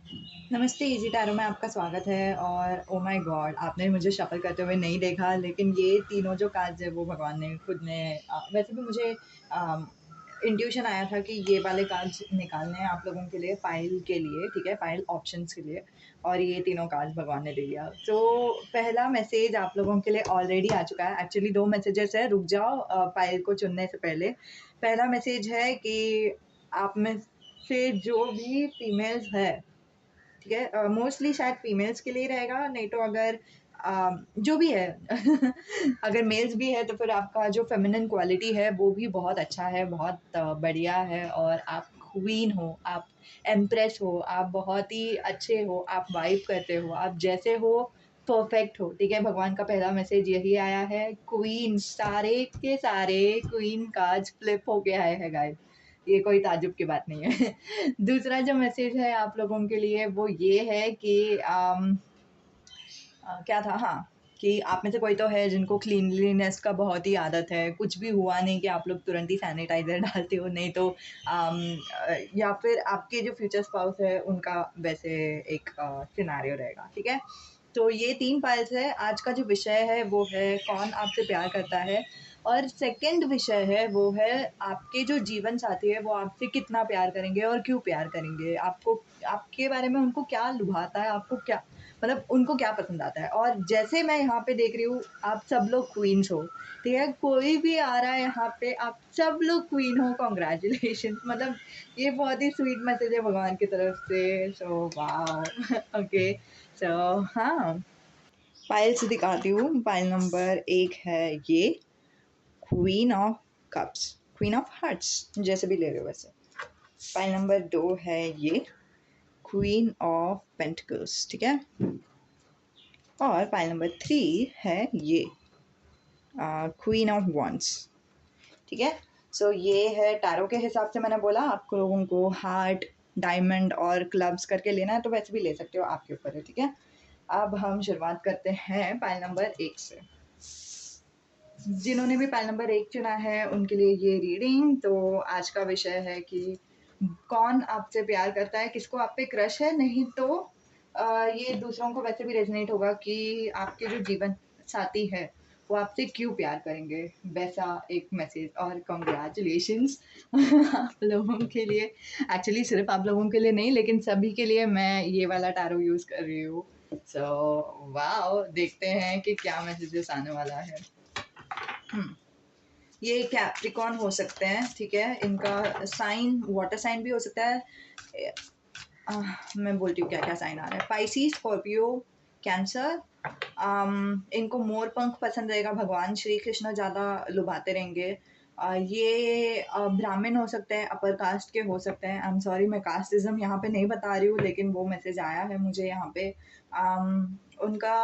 नमस्ते, easy tarot में आपका स्वागत है और ओह माय गॉड! आपने मुझे शफ़ल करते हुए नहीं देखा, लेकिन ये तीनों जो कार्ड्स हैं वो भगवान ने खुद ने वैसे भी मुझे इंट्यूशन आया था कि ये वाले कार्ड्स निकालने हैं आप लोगों के लिए पाइल के लिए, ठीक है? पाइल ऑप्शंस के लिए और ये तीनों कार्ड्स भगवान ने दे दिया। तो पहला मैसेज आप लोगों के लिए ऑलरेडी आ चुका है। एक्चुअली 2 मैसेजेस हैं, रुक जाओ पाइल को चुनने से पहले। पहला मैसेज है कि आप में से जो भी फीमेल्स है, ठीक है, मोस्टली शायद फीमेल्स के लिए रहेगा, नहीं तो अगर जो भी है अगर मेल्स भी है तो फिर आपका जो फेमिनिन क्वालिटी है वो भी बहुत अच्छा है, बहुत बढ़िया है और आप क्वीन हो, आप एम्प्रेस हो, आप बहुत ही अच्छे हो, आप वाइब करते हो, आप जैसे हो परफेक्ट हो, ठीक है? भगवान का पहला मैसेज यही आया है, क्वीन, सारे के सारे क्वीन कार्ड्स फ्लिप होके आए हैं गाइस, ये कोई ताज्जुब की बात नहीं है। दूसरा जो मैसेज है आप लोगों के लिए वो ये है कि क्या था, हाँ, कि आप में से कोई तो है जिनको क्लीनलीनेस का बहुत ही आदत है, कुछ भी हुआ नहीं कि आप लोग तुरंत ही सैनिटाइज़र डालते हो, नहीं तो या फिर आपके जो फ्यूचर स्पाउस है उनका वैसे एक सिनेरियो रहेगा, ठीक है? तो ये 3 पाइल्स है, आज का जो विषय है वो है कौन आपसे प्यार करता है और सेकंड विषय है वो है आपके जो जीवन साथी है वो आपसे कितना प्यार करेंगे और क्यों प्यार करेंगे? आपको आपके बारे में उनको क्या लुभाता है, आपको क्या मतलब उनको क्या पसंद आता है। और जैसे मैं यहाँ पे देख रही हूँ आप सब लोग क्वींस हो, ठीक है? कोई भी आ रहा है यहाँ पे आप सब लोग क्वीन हो, कांग्रेचुलेशंस मतलब ये बहुत ही स्वीट मैसेज है भगवान की तरफ से। So wow! ओके, सो हाँ, पाइल्स दिखाती हूँ। पाइल नंबर 1 है ये queen of cups, queen of hearts जैसे भी ले रहे हो वैसे। पाइल नंबर 2 है ये क्वीन ऑफ पेंटिकल्स, ठीक है? और पाइल नंबर 3 है ये क्वीन ऑफ वॉन्ड्स, ठीक है? सो ये है टैरो के हिसाब से, मैंने बोला आप लोगों को हार्ट, डायमंड और क्लब्स करके लेना है तो वैसे भी ले सकते हो, आपके ऊपर है, ठीक है? अब हम शुरुआत करते हैं पाइल नंबर 1 से। जिन्होंने भी पाइल नंबर 1 चुना है उनके लिए ये रीडिंग। तो आज का विषय है कि कौन आपसे प्यार करता है, किसको आप पे क्रश है, नहीं तो ये दूसरों को वैसे भी रेजोनेट होगा कि आपके जो जीवन साथी है वो आपसे क्यों प्यार करेंगे, वैसा एक मैसेज। और कांग्रेचुलेशंस आप लोगों के लिए, एक्चुअली सिर्फ आप लोगों के लिए नहीं लेकिन सभी के लिए मैं ये वाला टैरो यूज़ कर रही हूँ। सो वाओ, देखते हैं कि क्या मैसेजेस आने वाला है। ये कैप्रिकॉन हो सकते हैं, ठीक है? इनका साइन वाटर साइन भी हो सकता है। मैं बोलती हूँ क्या क्या साइन आ रहा है। Pisces, Scorpio, cancer. इनको मोर पंख पसंद रहेगा, भगवान श्री कृष्ण ज़्यादा लुभाते रहेंगे। ये ब्राह्मण हो सकते हैं, अपर कास्ट के हो सकते हैं। आई एम सॉरी, मैं कास्टिज्म यहाँ पे नहीं बता रही हूँ लेकिन वो मैसेज आया है मुझे यहाँ पे। उनका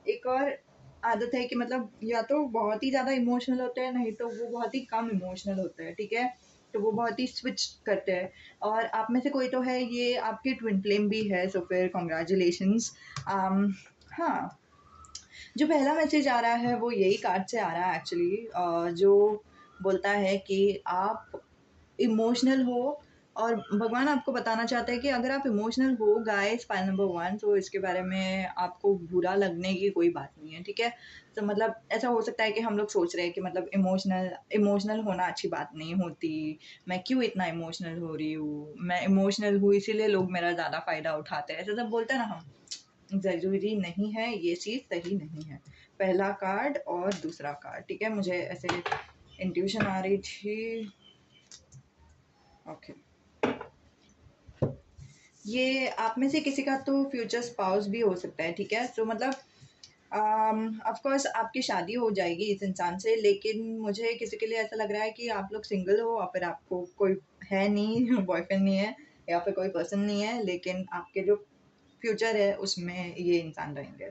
एक और आदत है कि मतलब या तो बहुत ही ज़्यादा इमोशनल होते हैं, नहीं तो वो बहुत ही कम इमोशनल होते हैं, ठीक है? तो वो बहुत ही स्विच करते हैं और आप में से कोई तो है, ये आपके ट्विन फ्लेम भी है, सो फिर कांग्रेचुलेशंस। हाँ, जो पहला मैसेज आ रहा है वो यही कार्ड से आ रहा है एक्चुअली, जो बोलता है कि आप इमोशनल हो और भगवान आपको बताना चाहता है कि अगर आप इमोशनल हो गाइस, पाइल नंबर 1, तो इसके बारे में आपको बुरा लगने की कोई बात नहीं है, ठीक है? तो मतलब ऐसा हो सकता है कि हम लोग सोच रहे हैं कि मतलब इमोशनल इमोशनल होना अच्छी बात नहीं होती, मैं क्यों इतना इमोशनल हो रही हूँ, मैं इमोशनल हूँ इसीलिए लोग मेरा ज़्यादा फ़ायदा उठाते हैं, ऐसा सब बोलते हैं ना हम। ज़रूरी नहीं है, ये चीज़ सही नहीं है। पहला कार्ड और दूसरा कार्ड, ठीक है? मुझे ऐसे इंट्यूशन आ रही थी। ओके, ये आप में से किसी का तो फ्यूचर स्पाउस भी हो सकता है, ठीक है? तो मतलब ऑफ कोर्स आपकी शादी हो जाएगी इस इंसान से, लेकिन मुझे किसी के लिए ऐसा लग रहा है कि आप लोग सिंगल हो और फिर आपको कोई है नहीं, बॉयफ्रेंड नहीं है या फिर कोई पर्सन नहीं है, लेकिन आपके जो फ्यूचर है उसमें ये इंसान रहेंगे,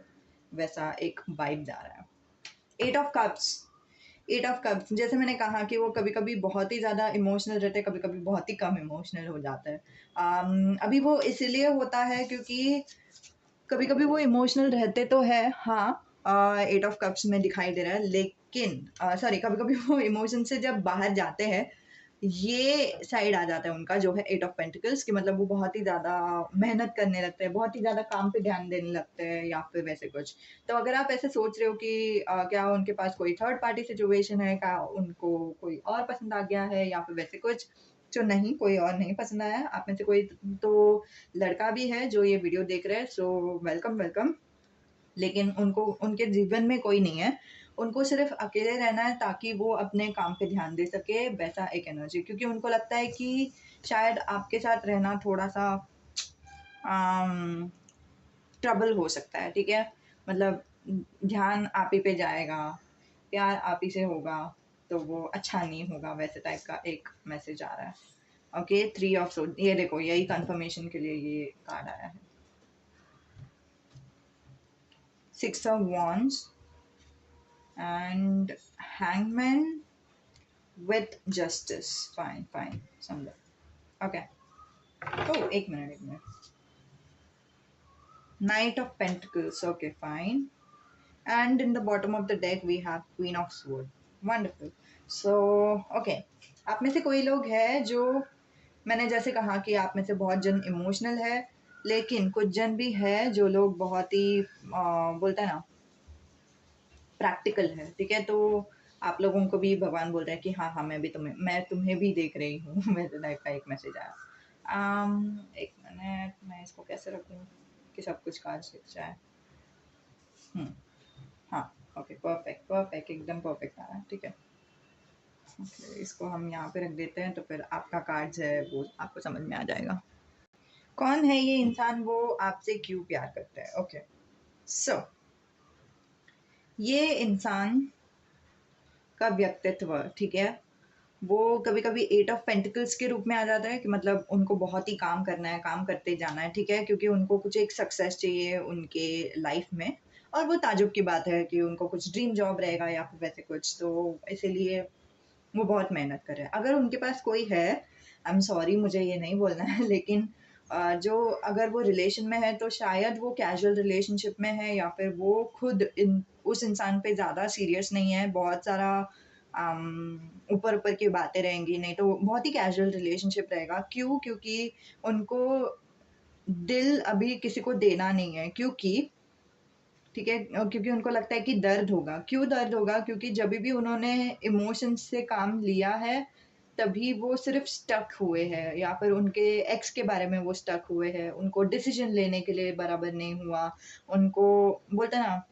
वैसा एक वाइब जा रहा है। 8 ऑफ कप्स, 8 ऑफ कप्स जैसे मैंने कहा कि वो कभी-कभी बहुत ही ज़्यादा इमोशनल रहते हैं, कभी-कभी बहुत ही कम इमोशनल हो जाता है। अभी वो इसीलिए होता है क्योंकि कभी-कभी वो इमोशनल रहते तो हैं, हाँ, 8 ऑफ कप्स में दिखाई दे रहा है, लेकिन सॉरी, कभी-कभी वो इमोशन से जब बाहर जाते हैं, ये साइड आ जाता है उनका जो है 8 ऑफ पेंटिकल्स कि मतलब वो बहुत ही ज़्यादा मेहनत करने लगते हैं, बहुत ही ज़्यादा काम पे ध्यान देने लगते हैं या फिर वैसे कुछ। तो अगर आप ऐसे सोच रहे हो कि क्या उनके पास कोई थर्ड पार्टी सिचुएशन है, क्या उनको कोई और पसंद आ गया है या फिर वैसे कुछ, तो नहीं, कोई और नहीं पसंद आया है। आप में से कोई तो लड़का भी है जो ये वीडियो देख रहे हैं, सो वेलकम, वेलकम। लेकिन उनको उनके जीवन में कोई नहीं है। उनको सिर्फ़ अकेले रहना है ताकि वो अपने काम पे ध्यान दे सके, वैसा एक एनर्जी। क्योंकि उनको लगता है कि शायद आपके साथ रहना थोड़ा-सा अम, ट्रबल हो सकता है, ठीक है? मतलब ध्यान आप ही पे जाएगा, प्यार आप ही से होगा, तो वो अच्छा नहीं होगा, वैसे टाइप का एक मैसेज आ रहा है। ओके, 3 ऑफ सोड ये देखो, यही कन्फर्मेशन के लिए ये कार्ड आया है। 6 of wands and hangman with justice. Fine, fine. समझा. Okay. Oh, एक minute. Knight of Pentacles. Okay, fine. And in the bottom of the deck we have Queen of Swords. Wonderful. So, okay. आप में से कोई लोग है जो मैंने जैसे कहा कि आप में से बहुत जन इमोशनल है, लेकिन कुछ जन भी है जो लोग बहुत ही बोलते हैं ना प्रैक्टिकल है, ठीक है? तो आप लोगों को भी भगवान बोल रहे हैं कि हाँ, हाँ, मैं तुम्हें भी देख रही हूँ। वैसे टाइप का एक मैसेज आया। एक मिनट, मैं इसको कैसे रखूँ कि सब कुछ कार्ड्स दिख जाए? हुँ, हाँ, ओके, परफेक्ट, परफेक्ट, एकदम परफेक्ट आ रहा है, ठीक है। ओके, इसको हम यहाँ पे रख देते हैं, तो फिर आपका कार्ड्स है वो आपको समझ में आ जाएगा। कौन है ये इंसान, वो आपसे क्यों प्यार करता है? ओके, सो ये इंसान का व्यक्तित्व, ठीक है? वो कभी-कभी 8 ऑफ पेंटिकल्स के रूप में आ जाता है कि मतलब उनको बहुत ही काम करना है, काम करते जाना है, ठीक है? क्योंकि उनको कुछ एक सक्सेस चाहिए उनके लाइफ में और वो ताज्जुब की बात है कि उनको कुछ ड्रीम जॉब रहेगा या फिर वैसे कुछ, तो इसीलिए वो बहुत मेहनत कर रहे हैं। अगर उनके पास कोई है, आई एम सॉरी मुझे ये नहीं बोलना है लेकिन जो अगर वो रिलेशन में है तो शायद वो कैजुअल रिलेशनशिप में है या फिर वो खुद उस इंसान पे ज़्यादा सीरियस नहीं है, बहुत सारा ऊपर-ऊपर की बातें रहेंगी, नहीं तो बहुत ही कैजुअल रिलेशनशिप रहेगा। क्यों? क्योंकि उनको दिल अभी किसी को देना नहीं है, क्योंकि ठीक है क्योंकि उनको लगता है कि दर्द होगा। क्यों दर्द होगा? क्योंकि जभी भी उन्होंने इमोशंस से काम लिया है, तभी वो सिर्फ़ स्टक हुए हैं या फिर उनके एक्स के बारे में वो स्टक हुए हैं। उनको डिसीज़न लेने के लिए बराबर नहीं हुआ। उनको बोलते हैं ना,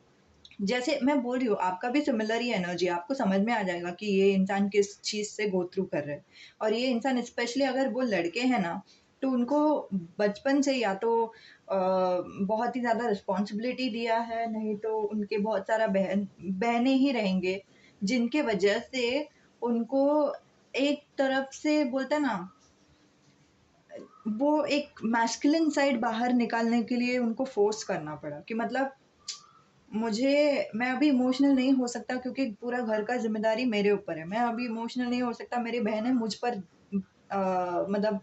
जैसे मैं बोल रही हूँ आपका भी सिमिलर ही एनर्जी है, आपको समझ में आ जाएगा कि ये इंसान किस चीज़ से गो थ्रू कर रहे हैं। और ये इंसान स्पेशली अगर वो लड़के हैं ना, तो उनको बचपन से या तो बहुत ही ज़्यादा रिस्पॉन्सिबिलिटी दिया है, नहीं तो उनके बहुत सारा बहनें ही रहेंगे, जिनके वजह से उनको एक तरफ से बोलते हैं ना, वो एक मैस्कुलिन साइड बाहर निकालने के लिए उनको फ़ोर्स करना पड़ा कि मतलब मैं अभी इमोशनल नहीं हो सकता क्योंकि पूरा घर का ज़िम्मेदारी मेरे ऊपर है। मैं अभी इमोशनल नहीं हो सकता, मेरी बहनें मुझ पर मतलब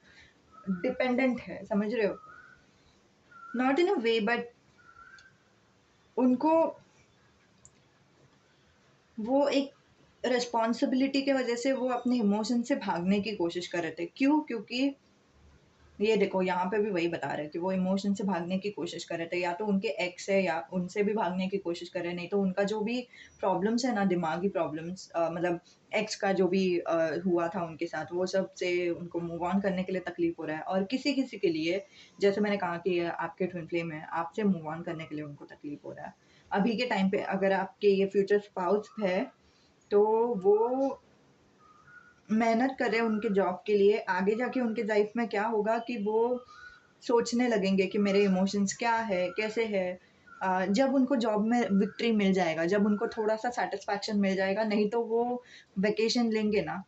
डिपेंडेंट है, समझ रहे हो? Not in a way but उनको वो एक रिस्पॉन्सिबिलिटी की वज़ह से वो अपने इमोशन से भागने की कोशिश कर रहे थे। क्यों? क्योंकि ये देखो यहाँ पे भी वही बता रहे हैं कि वो इमोशन से भागने की कोशिश कर रहे थे, या तो उनके एक्स है या उनसे भी भागने की कोशिश कर रहे हैं, नहीं तो उनका जो भी प्रॉब्लम्स है ना, दिमागी प्रॉब्लम्स मतलब एक्स का जो भी हुआ था उनके साथ, वो सब से उनको मूव ऑन करने के लिए तकलीफ हो रहा है। और किसी-किसी के लिए, जैसे मैंने कहा कि आपके ट्विन फ्लेम है, आपसे मूव ऑन करने के लिए उनको तकलीफ हो रहा है। अभी के टाइम पे अगर आपके ये फ्यूचर स्पाउस है, तो वो मेहनत कर रहे हैं उनके जॉब के लिए, आगे जाके उनके लाइफ में क्या होगा कि वो सोचने लगेंगे कि मेरे इमोशंस क्या है, कैसे है। जब उनको जॉब में विक्ट्री मिल जाएगा, जब उनको थोड़ा-सा सैटिस्फैक्शन मिल जाएगा, नहीं तो वो वेकेशन लेंगे ना,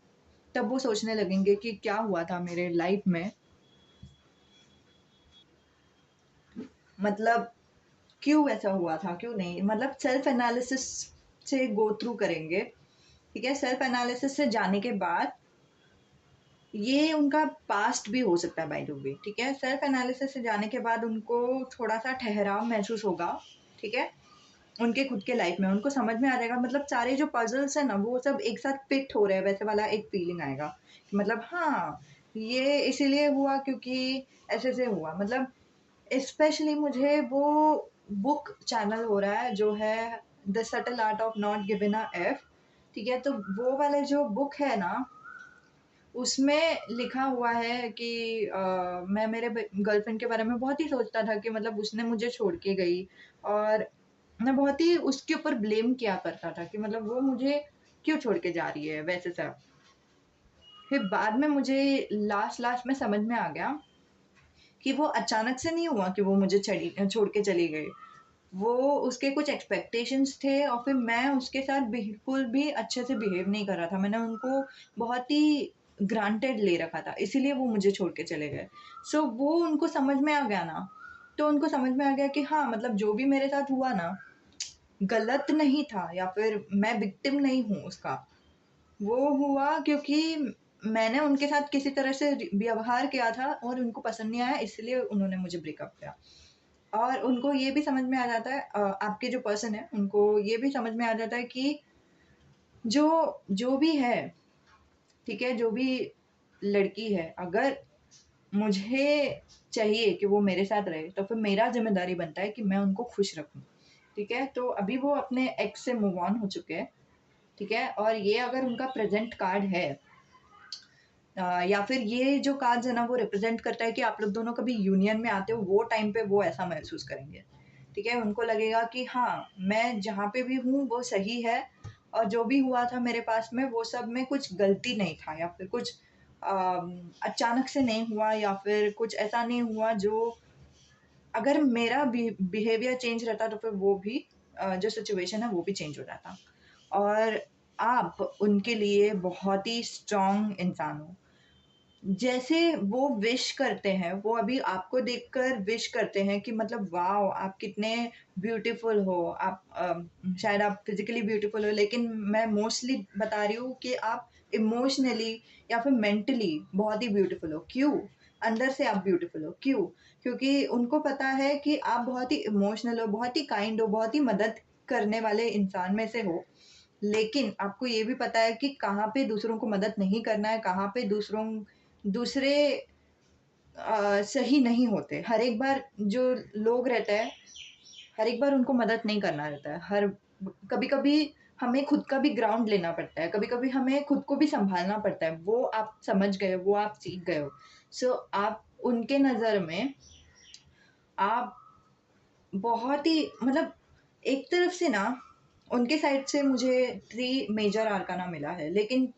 तब वो सोचने लगेंगे कि क्या हुआ था मेरे लाइफ में, मतलब क्यों ऐसा हुआ था, क्यों नहीं? मतलब सेल्फ एनालिसिस से गो थ्रू करेंगे, ठीक है? सेल्फ एनालिसिस से जाने के बाद ये उनका पास्ट भी हो सकता है बाय द वे, ठीक है? सेल्फ एनालिसिस से जाने के बाद उनको थोड़ा-सा ठहराव महसूस होगा, ठीक है? उनके खुद के लाइफ में उनको समझ में आ जाएगा, मतलब सारे जो पज़ल्स हैं ना, वो सब एक साथ फिट हो रहे हैं, वैसे वाला एक फीलिंग आएगा मतलब हाँ, ये इसीलिए हुआ क्योंकि ऐसे-ऐसे हुआ। मतलब स्पेशली मुझे वो बुक चैनल हो रहा है जो है the subtle art of not giving a F, ठीक है? तो वो वाला जो बुक है ना, उसमें लिखा हुआ है कि मैं मेरे गर्लफ्रेंड के बारे में बहुत ही सोचता था कि मतलब उसने मुझे छोड़ के गई, और मैं बहुत ही उसके ऊपर ब्लेम किया करता था कि मतलब वो मुझे क्यों छोड़ के जा रही है वैसे सब। फिर बाद में मुझे लास्ट लास्ट में समझ में आ गया कि वो अचानक से नहीं हुआ कि वो मुझे छोड़ के चली गई। वो उसके कुछ एक्सपेक्टेशंस थे और फिर मैं उसके साथ बिल्कुल भी अच्छे से बिहेव नहीं कर रहा था। मैंने उनको बहुत ही ग्रांटेड ले रखा था, इसीलिए वो मुझे छोड़ के चले गए। सो वो उनको समझ में आ गया ना, तो उनको समझ में आ गया कि हाँ, मतलब जो भी मेरे साथ हुआ ना, गलत नहीं था या फिर मैं विक्टिम नहीं हूँ उसका। वो हुआ क्योंकि मैंने उनके साथ किसी तरह से व्यवहार किया था और उनको पसंद नहीं आया, इसलिए उन्होंने मुझे ब्रेकअप किया। और उनको ये भी समझ में आ जाता है, आपके जो पर्सन है उनको ये भी समझ में आ जाता है कि जो जो भी है, ठीक है, जो भी लड़की है, अगर मुझे चाहिए कि वो मेरे साथ रहे तो फिर मेरा जिम्मेदारी बनता है कि मैं उनको खुश रखूं। ठीक है, तो अभी वो अपने एक्स से मूव ऑन हो चुके हैं। ठीक है, और ये अगर उनका प्रेजेंट कार्ड है, या फिर ये जो कार्ड्स है ना, वो रिप्रेजेंट करता है कि आप लोग दोनों कभी यूनियन में आते हो, वो टाइम पे वो ऐसा महसूस करेंगे। ठीक है, उनको लगेगा कि हाँ, मैं जहाँ पे भी हूँ वो सही है, और जो भी हुआ था मेरे पास में वो सब में कुछ गलती नहीं था, या फिर कुछ अचानक से नहीं हुआ, या फिर कुछ ऐसा नहीं हुआ जो, अगर मेरा बिहेवियर चेंज रहता तो फिर वो भी जो सिचुएशन है वो भी चेंज हो जाता। और आप उनके लिए बहुत ही स्ट्रॉन्ग इंसान हो। जैसे वो विश करते हैं, वो अभी आपको देखकर विश करते हैं कि मतलब वॉव! आप कितने ब्यूटीफुल हो। आप शायद आप फिज़िकली ब्यूटीफुल हो, लेकिन मैं मोस्टली बता रही हूँ कि आप इमोशनली या फिर मेंटली बहुत ही ब्यूटीफुल हो। क्यों? अंदर से आप ब्यूटीफुल हो। क्यों? क्योंकि उनको पता है कि आप बहुत ही इमोशनल हो, बहुत ही काइंड हो, बहुत ही मदद करने वाले इंसान में से हो। लेकिन आपको ये भी पता है कि कहाँ पे दूसरों को मदद नहीं करना है, कहाँ पे दूसरे सही नहीं होते। हर एक बार जो लोग रहते हैं, हर एक बार उनको मदद नहीं करना रहता है। कभी-कभी हमें खुद का भी ग्राउंड लेना पड़ता है, कभी-कभी हमें खुद को भी सँभालना पड़ता है। वो आप समझ गए हो, वो आप सीख गए हो। सो आप उनके नज़र में आप बहुत ही मतलब, एक तरफ से ना उनके साइड से मुझे 3 मेजर आर्काना मिला है, लेकिन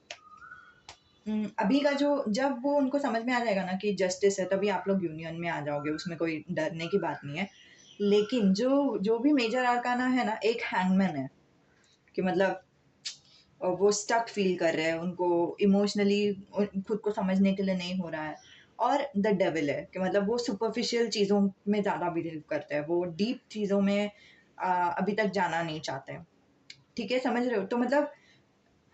अभी का जो, जब वो उनको समझ में आ जाएगा ना कि जस्टिस है, तभी आप लोग यूनियन में आ जाओगे, उसमें कोई डरने की बात नहीं है। लेकिन जो जो भी मेजर आर्काना है ना, एक हैंगमैन है कि मतलब वो स्टक फ़ील कर रहे हैं, उनको इमोशनली खुद को समझने के लिए नहीं हो रहा है। और द डेविल है कि मतलब वो सुपरफिशियल चीज़ों में ज़्यादा बिलीव करते हैं, वो डीप चीज़ों में अभी तक जाना नहीं चाहते। ठीक है, समझ रहे हो? तो मतलब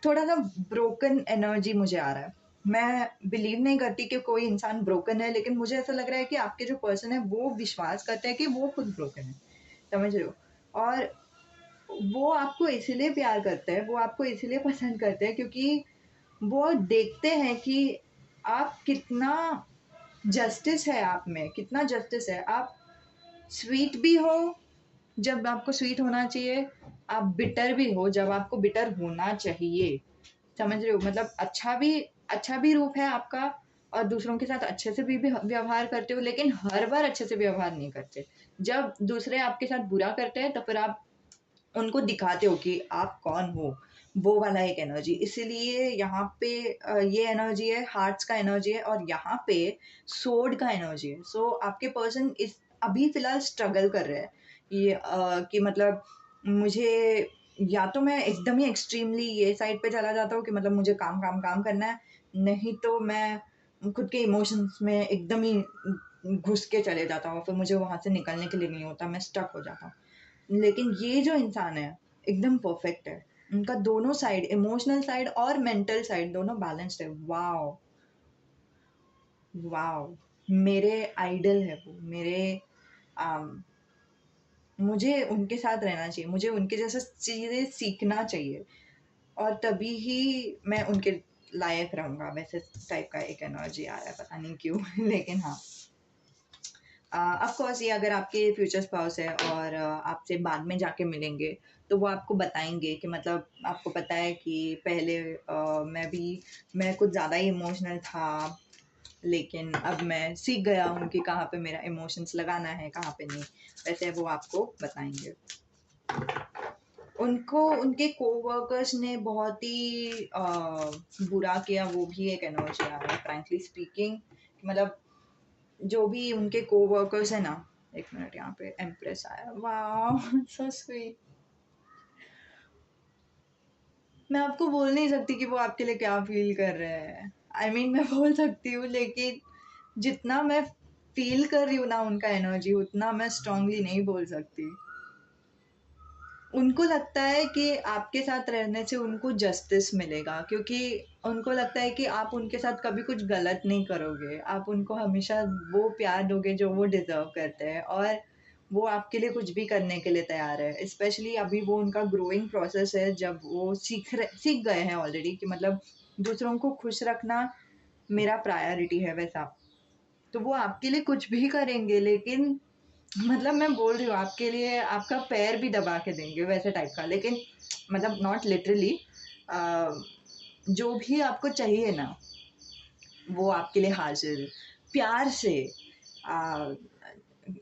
थोड़ा-सा ब्रोकन एनर्जी मुझे आ रहा है। मैं बिलीव नहीं करती कि कोई इंसान ब्रोकन है, लेकिन मुझे ऐसा लग रहा है कि आपके जो पर्सन है, वो विश्वास करते हैं कि वो खुद ब्रोकन है। समझ रहे हो? और वो आपको इसीलिए प्यार करते हैं, वो आपको इसीलिए पसंद करते हैं क्योंकि वो देखते हैं कि आप कितना जस्टिस है आप में, कितना जस्टिस है। आप स्वीट भी हो जब आपको स्वीट होना चाहिए, आप बिटर भी हो जब आपको बिटर होना चाहिए। समझ रहे हो? मतलब अच्छा भी रूप है आपका, और दूसरों के साथ अच्छे से भी व्यवहार करते हो, लेकिन हर बार अच्छे से व्यवहार नहीं करते। जब दूसरे आपके साथ बुरा करते हैं, तो फिर आप उनको दिखाते हो कि आप कौन हो, वो वाला एक एनर्जी। इसीलिए यहाँ पे ये एनर्जी है, हार्ट्स का एनर्जी है, और यहाँ पे सोर्ड का एनर्जी है। सो आपके पर्सन इस अभी फ़िलहाल स्ट्रगल कर रहे हैं। ये कि मतलब मुझे, या तो मैं एकदम ही एक्सट्रीमली ये साइड पे चला जाता हूँ कि मतलब मुझे काम, काम, काम करना है, नहीं तो मैं खुद के इमोशंस में एकदम ही घुस के चले जाता हूँ, फिर मुझे वहाँ से निकलने के लिए नहीं होता, मैं स्टक हो जाता हूँ। लेकिन ये जो इंसान है, एकदम परफेक्ट है। उनका दोनों साइड, इमोशनल साइड और मेंटल साइड दोनों बैलेंस्ड है। वॉव! वॉव! मेरे आइडल है वो, मेरे अम, मुझे उनके साथ रहना चाहिए, मुझे उनके जैसा चीज़ें सीखना चाहिए, और तभी ही मैं उनके लायक रहूँगा, वैसे टाइप का एक एनर्जी आ रहा है, पता नहीं क्यों लेकिन हाँ। ऑफ कोर्स ये अगर आपके फ्यूचर स्पाउस है और आपसे बाद में जाके मिलेंगे, तो वो आपको बताएँगे कि मतलब आपको पता है कि पहले मैं कुछ ज़्यादा ही इमोशनल था, लेकिन अब मैं सीख गया हूँ कि कहाँ पे मेरा इमोशंस लगाना है, कहाँ पे नहीं। वैसे वो आपको बताएँगे। उनको उनके कोवर्कर्स ने बहुत ही बुरा किया, वो भी एक एनर्जी आ रहा है फ्रैंकली स्पीकिंग। मतलब जो भी उनके कोवर्कर्स है ना, एक मिनट, यहाँ पे एम्प्रेस आया, वाह सो स्वीट। मैं आपको बोल नहीं सकती कि वो आपके लिए क्या फील कर रहे हैं। आई मीन मैं बोल सकती हूँ, लेकिन जितना मैं फील कर रही हूँ ना उनका एनर्जी, उतना मैं स्ट्रांगली नहीं बोल सकती। उनको लगता है कि आपके साथ रहने से उनको जस्टिस मिलेगा, क्योंकि उनको लगता है कि आप उनके साथ कभी कुछ गलत नहीं करोगे। आप उनको हमेशा वो प्यार दोगे जो वो डिज़र्व करते हैं, और वो आपके लिए कुछ भी करने के लिए तैयार है। स्पेशली अभी वो उनका ग्रोइंग प्रोसेस है, जब वो सीख गए हैं ऑलरेडी कि मतलब दूसरों को खुश रखना मेरा प्रायोरिटी है वैसा। तो वो आपके लिए कुछ भी करेंगे, लेकिन मतलब मैं बोल रही हूँ आपके लिए आपका पैर भी दबा के देंगे वैसे टाइप का, लेकिन मतलब नॉट लिटरली। जो भी आपको चाहिए ना, वो आपके लिए हाजिर प्यार से। आ,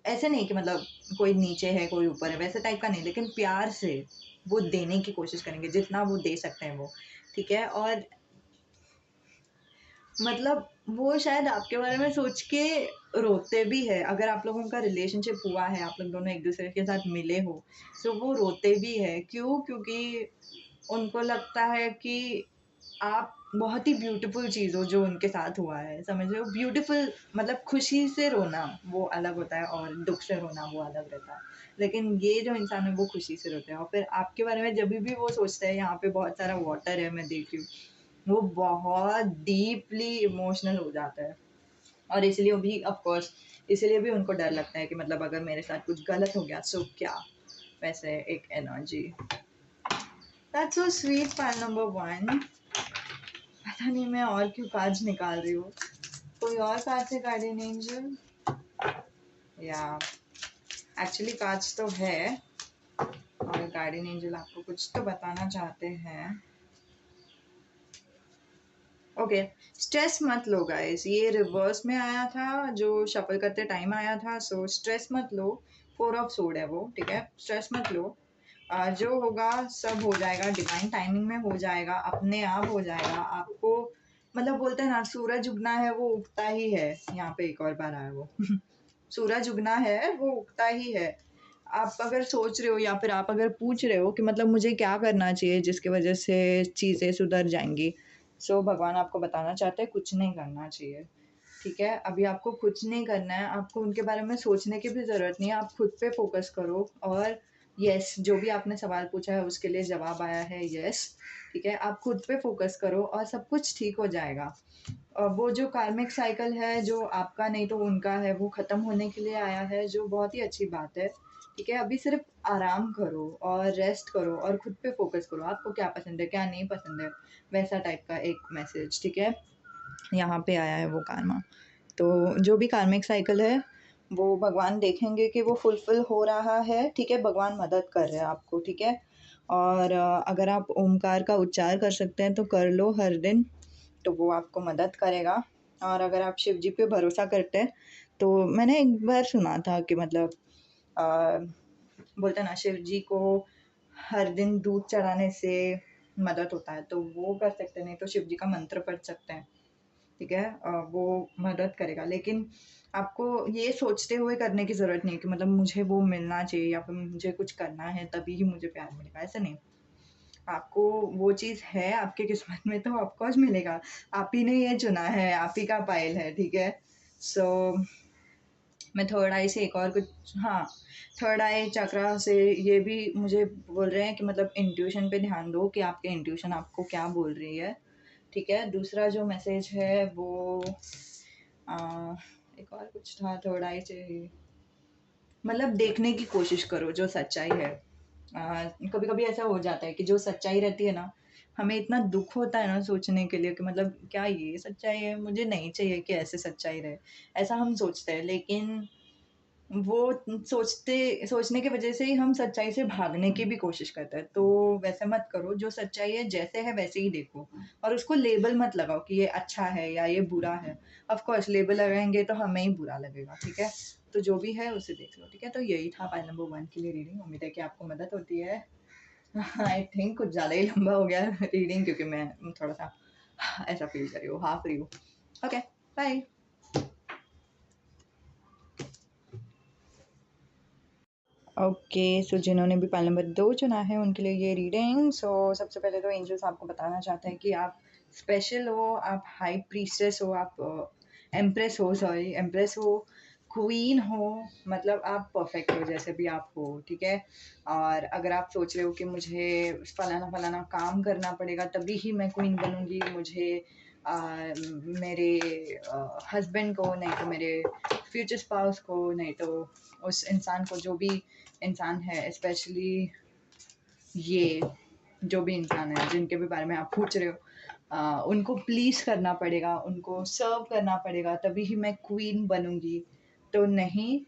ऐसे नहीं कि मतलब कोई नीचे है कोई ऊपर है, वैसे टाइप का नहीं, लेकिन प्यार से वो देने की कोशिश करेंगे जितना वो दे सकते हैं वो। ठीक है, और मतलब वो शायद आपके बारे में सोच के रोते भी है। अगर आप लोगों का रिलेशनशिप हुआ है, आप लोग दोनों एक दूसरे के साथ मिले हो, तो वो रोते भी है। क्यों? क्योंकि उनको लगता है कि आप बहुत ही ब्यूटीफुल चीज़ हो जो उनके साथ हुआ है, समझ रहे हो? ब्यूटीफुल मतलब खुशी से रोना वो अलग होता है, और दुख से रोना वो अलग रहता है। लेकिन ये जो इंसान है वो खुशी से रोते हैं, और फिर आपके बारे में जब भी वो सोचता है, यहाँ पे बहुत सारा वाटर है मैं देख रही हूँ, वो बहुत डीपली इमोशनल हो जाता है। और इसलिए भी ऑफ कोर्स, इसलिए भी उनको डर लगता है कि मतलब अगर मेरे साथ कुछ गलत हो गया सो क्या, वैसे एक energy. That's so sweet file number 1। पता नहीं मैं और क्यों कार्ड्स निकाल रही हूँ। कोई और कार्ड है गार्डियन एंजल, या एक्चुअली कार्ड्स तो है, और गार्डियन एंजल आपको कुछ तो बताना चाहते हैं। ओके, स्ट्रेस मत लो गाइस, ये रिवर्स में आया था जो शफल करते टाइम आया था, सो स्ट्रेस मत लो। 4 ऑफ सोर्ड है वो, ठीक है, स्ट्रेस मत लो। जो होगा सब हो जाएगा, डिवाइन टाइमिंग में हो जाएगा, अपने आप हो जाएगा। आपको मतलब बोलते हैं ना, सूरज उगना है वो उगता ही है। यहाँ पे एक और बार आया वो सूरज उगना है वो उगता ही है। आप अगर सोच रहे हो या फिर आप अगर पूछ रहे हो कि मतलब मुझे क्या करना चाहिए जिसकी वजह से चीज़ें सुधर जाएंगी, सो भगवान आपको बताना चाहते हैं कुछ नहीं करना चाहिए। ठीक है, अभी आपको कुछ नहीं करना है, आपको उनके बारे में सोचने की भी ज़रूरत नहीं है। आप खुद पे फोकस करो, और यस, जो भी आपने सवाल पूछा है उसके लिए जवाब आया है यस। ठीक है, आप खुद पे फोकस करो और सब कुछ ठीक हो जाएगा। वो जो कार्मिक साइकिल है जो आपका नहीं तो उनका है, वो ख़त्म होने के लिए आया है, जो बहुत ही अच्छी बात है। ठीक है, अभी सिर्फ आराम करो और रेस्ट करो और खुद पे फोकस करो। आपको क्या पसंद है क्या नहीं पसंद है, वैसा टाइप का एक मैसेज। ठीक है, यहाँ पे आया है वो karma। तो जो भी कार्मिक साइकिल है वो भगवान देखेंगे कि वो फुलफिल हो रहा है। ठीक है, भगवान मदद कर रहे हैं आपको। ठीक है, और अगर आप ओमकार का उच्चार कर सकते हैं तो कर लो हर दिन, तो वो आपको मदद करेगा। और अगर आप शिव जी पे भरोसा करते हैं, तो मैंने एक बार सुना था कि मतलब अ, बोलते हैं ना, शिव जी को हर दिन दूध चढ़ाने से मदद होता है, तो वो कर सकते हैं। नहीं तो शिव जी का मंत्र पढ़ सकते हैं। ठीक है, वो मदद करेगा। लेकिन आपको ये सोचते हुए करने की ज़रूरत नहीं है कि मतलब मुझे वो मिलना चाहिए या फिर मुझे कुछ करना है तभी ही मुझे प्यार मिलेगा, ऐसा नहीं। आपको वो चीज़ है आपके किस्मत में तो ऑफकोर्स मिलेगा। आप ही ने ये चुना है, आप ही का पायल है। ठीक है, सो मैं थर्ड आई से एक और कुछ, हाँ, थर्ड आई चक्रा से ये भी मुझे बोल रहे हैं कि मतलब इंट्यूशन पे ध्यान दो कि आपके इंट्यूशन आपको क्या बोल रही है। ठीक है, दूसरा जो मैसेज है वो आ, एक और कुछ था थर्ड आई से, मतलब देखने की कोशिश करो जो सच्चाई है। कभी कभी ऐसा हो जाता है कि जो सच्चाई रहती है ना, हमें इतना दुःख होता है ना सोचने के लिए कि मतलब क्या ये सच्चाई है? मुझे नहीं चाहिए कि ऐसे सच्चाई रहे। ऐसा हम सोचते हैं, लेकिन वो सोचने की वजह से ही हम सच्चाई से भागने की भी कोशिश करते हैं। तो वैसे मत करो, जो सच्चाई है जैसे है वैसे ही देखो, और उसको लेबल मत लगाओ कि ये अच्छा है या ये बुरा है। ऑफ़ कोर्स लेबल लगाएँगे तो हमें ही बुरा लगेगा, ठीक है? तो जो भी है उसे देख लो, ठीक है? तो यही था पाइल नंबर 1 के लिए रीडिंग। उम्मीद है कि आपको मदद होती है। आई थिंक कुछ ज़्यादा ही लंबा हो गया रीडिंग, क्योंकि मैं थोड़ा-सा ऐसा फ़ील कर रही हूँ, हाफ़ रही हूँ। Okay, bye. ओके, सो जिन्होंने भी पाइल नंबर 2 चुना है उनके लिए ये रीडिंग। सो सबसे पहले तो एंजल्स आपको बताना चाहते हैं कि आप स्पेशल हो, आप हाई प्रीस्टेस हो, आप एम्प्रेस हो, सॉरी एम्प्रेस हो, क्वीन हो, मतलब आप परफेक्ट हो जैसे भी आप हो, ठीक है? और अगर आप सोच रहे हो कि मुझे फलाना-फलाना काम करना पड़ेगा तभी ही मैं क्वीन बनूँगी, मुझे मेरे हस्बैंड को, नहीं तो मेरे फ्यूचर स्पाउस को, नहीं तो उस इंसान को, जो भी इंसान है, स्पेशली ये जो भी इंसान है जिनके भी बारे में आप पूछ रहे हो, उनको प्लीज़ करना पड़ेगा, उनको सर्व करना पड़ेगा, तभी ही मैं क्वीन बनूँगी। तो नहीं,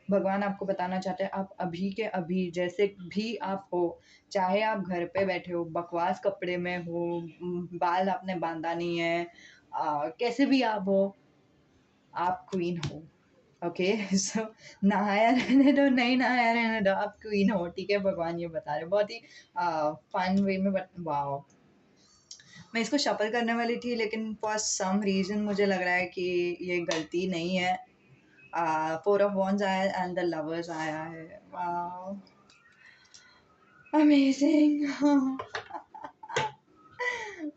भगवान आपको बताना चाहते हैं आप अभी के अभी जैसे भी आप हो, चाहे आप घर पे बैठे हो, बकवास कपड़े में हो, बाल आपने बाँधा नहीं है, कैसे भी आप हो, आप क्वीन हो। ओके सो नहाया रहने दो, नहीं नहाया रहने दो, आप क्वीन हो, ठीक है? भगवान ये बता रहे हैं बहुत ही फन वे में, बट वाओ! मैं इसको शफल करने वाली थी, लेकिन फॉर सम रीज़न मुझे लग रहा है कि ये गलती नहीं है। 4 ऑफ वॉन्ड्स आया है एंड द लवर्स आया है। Wow! Amazing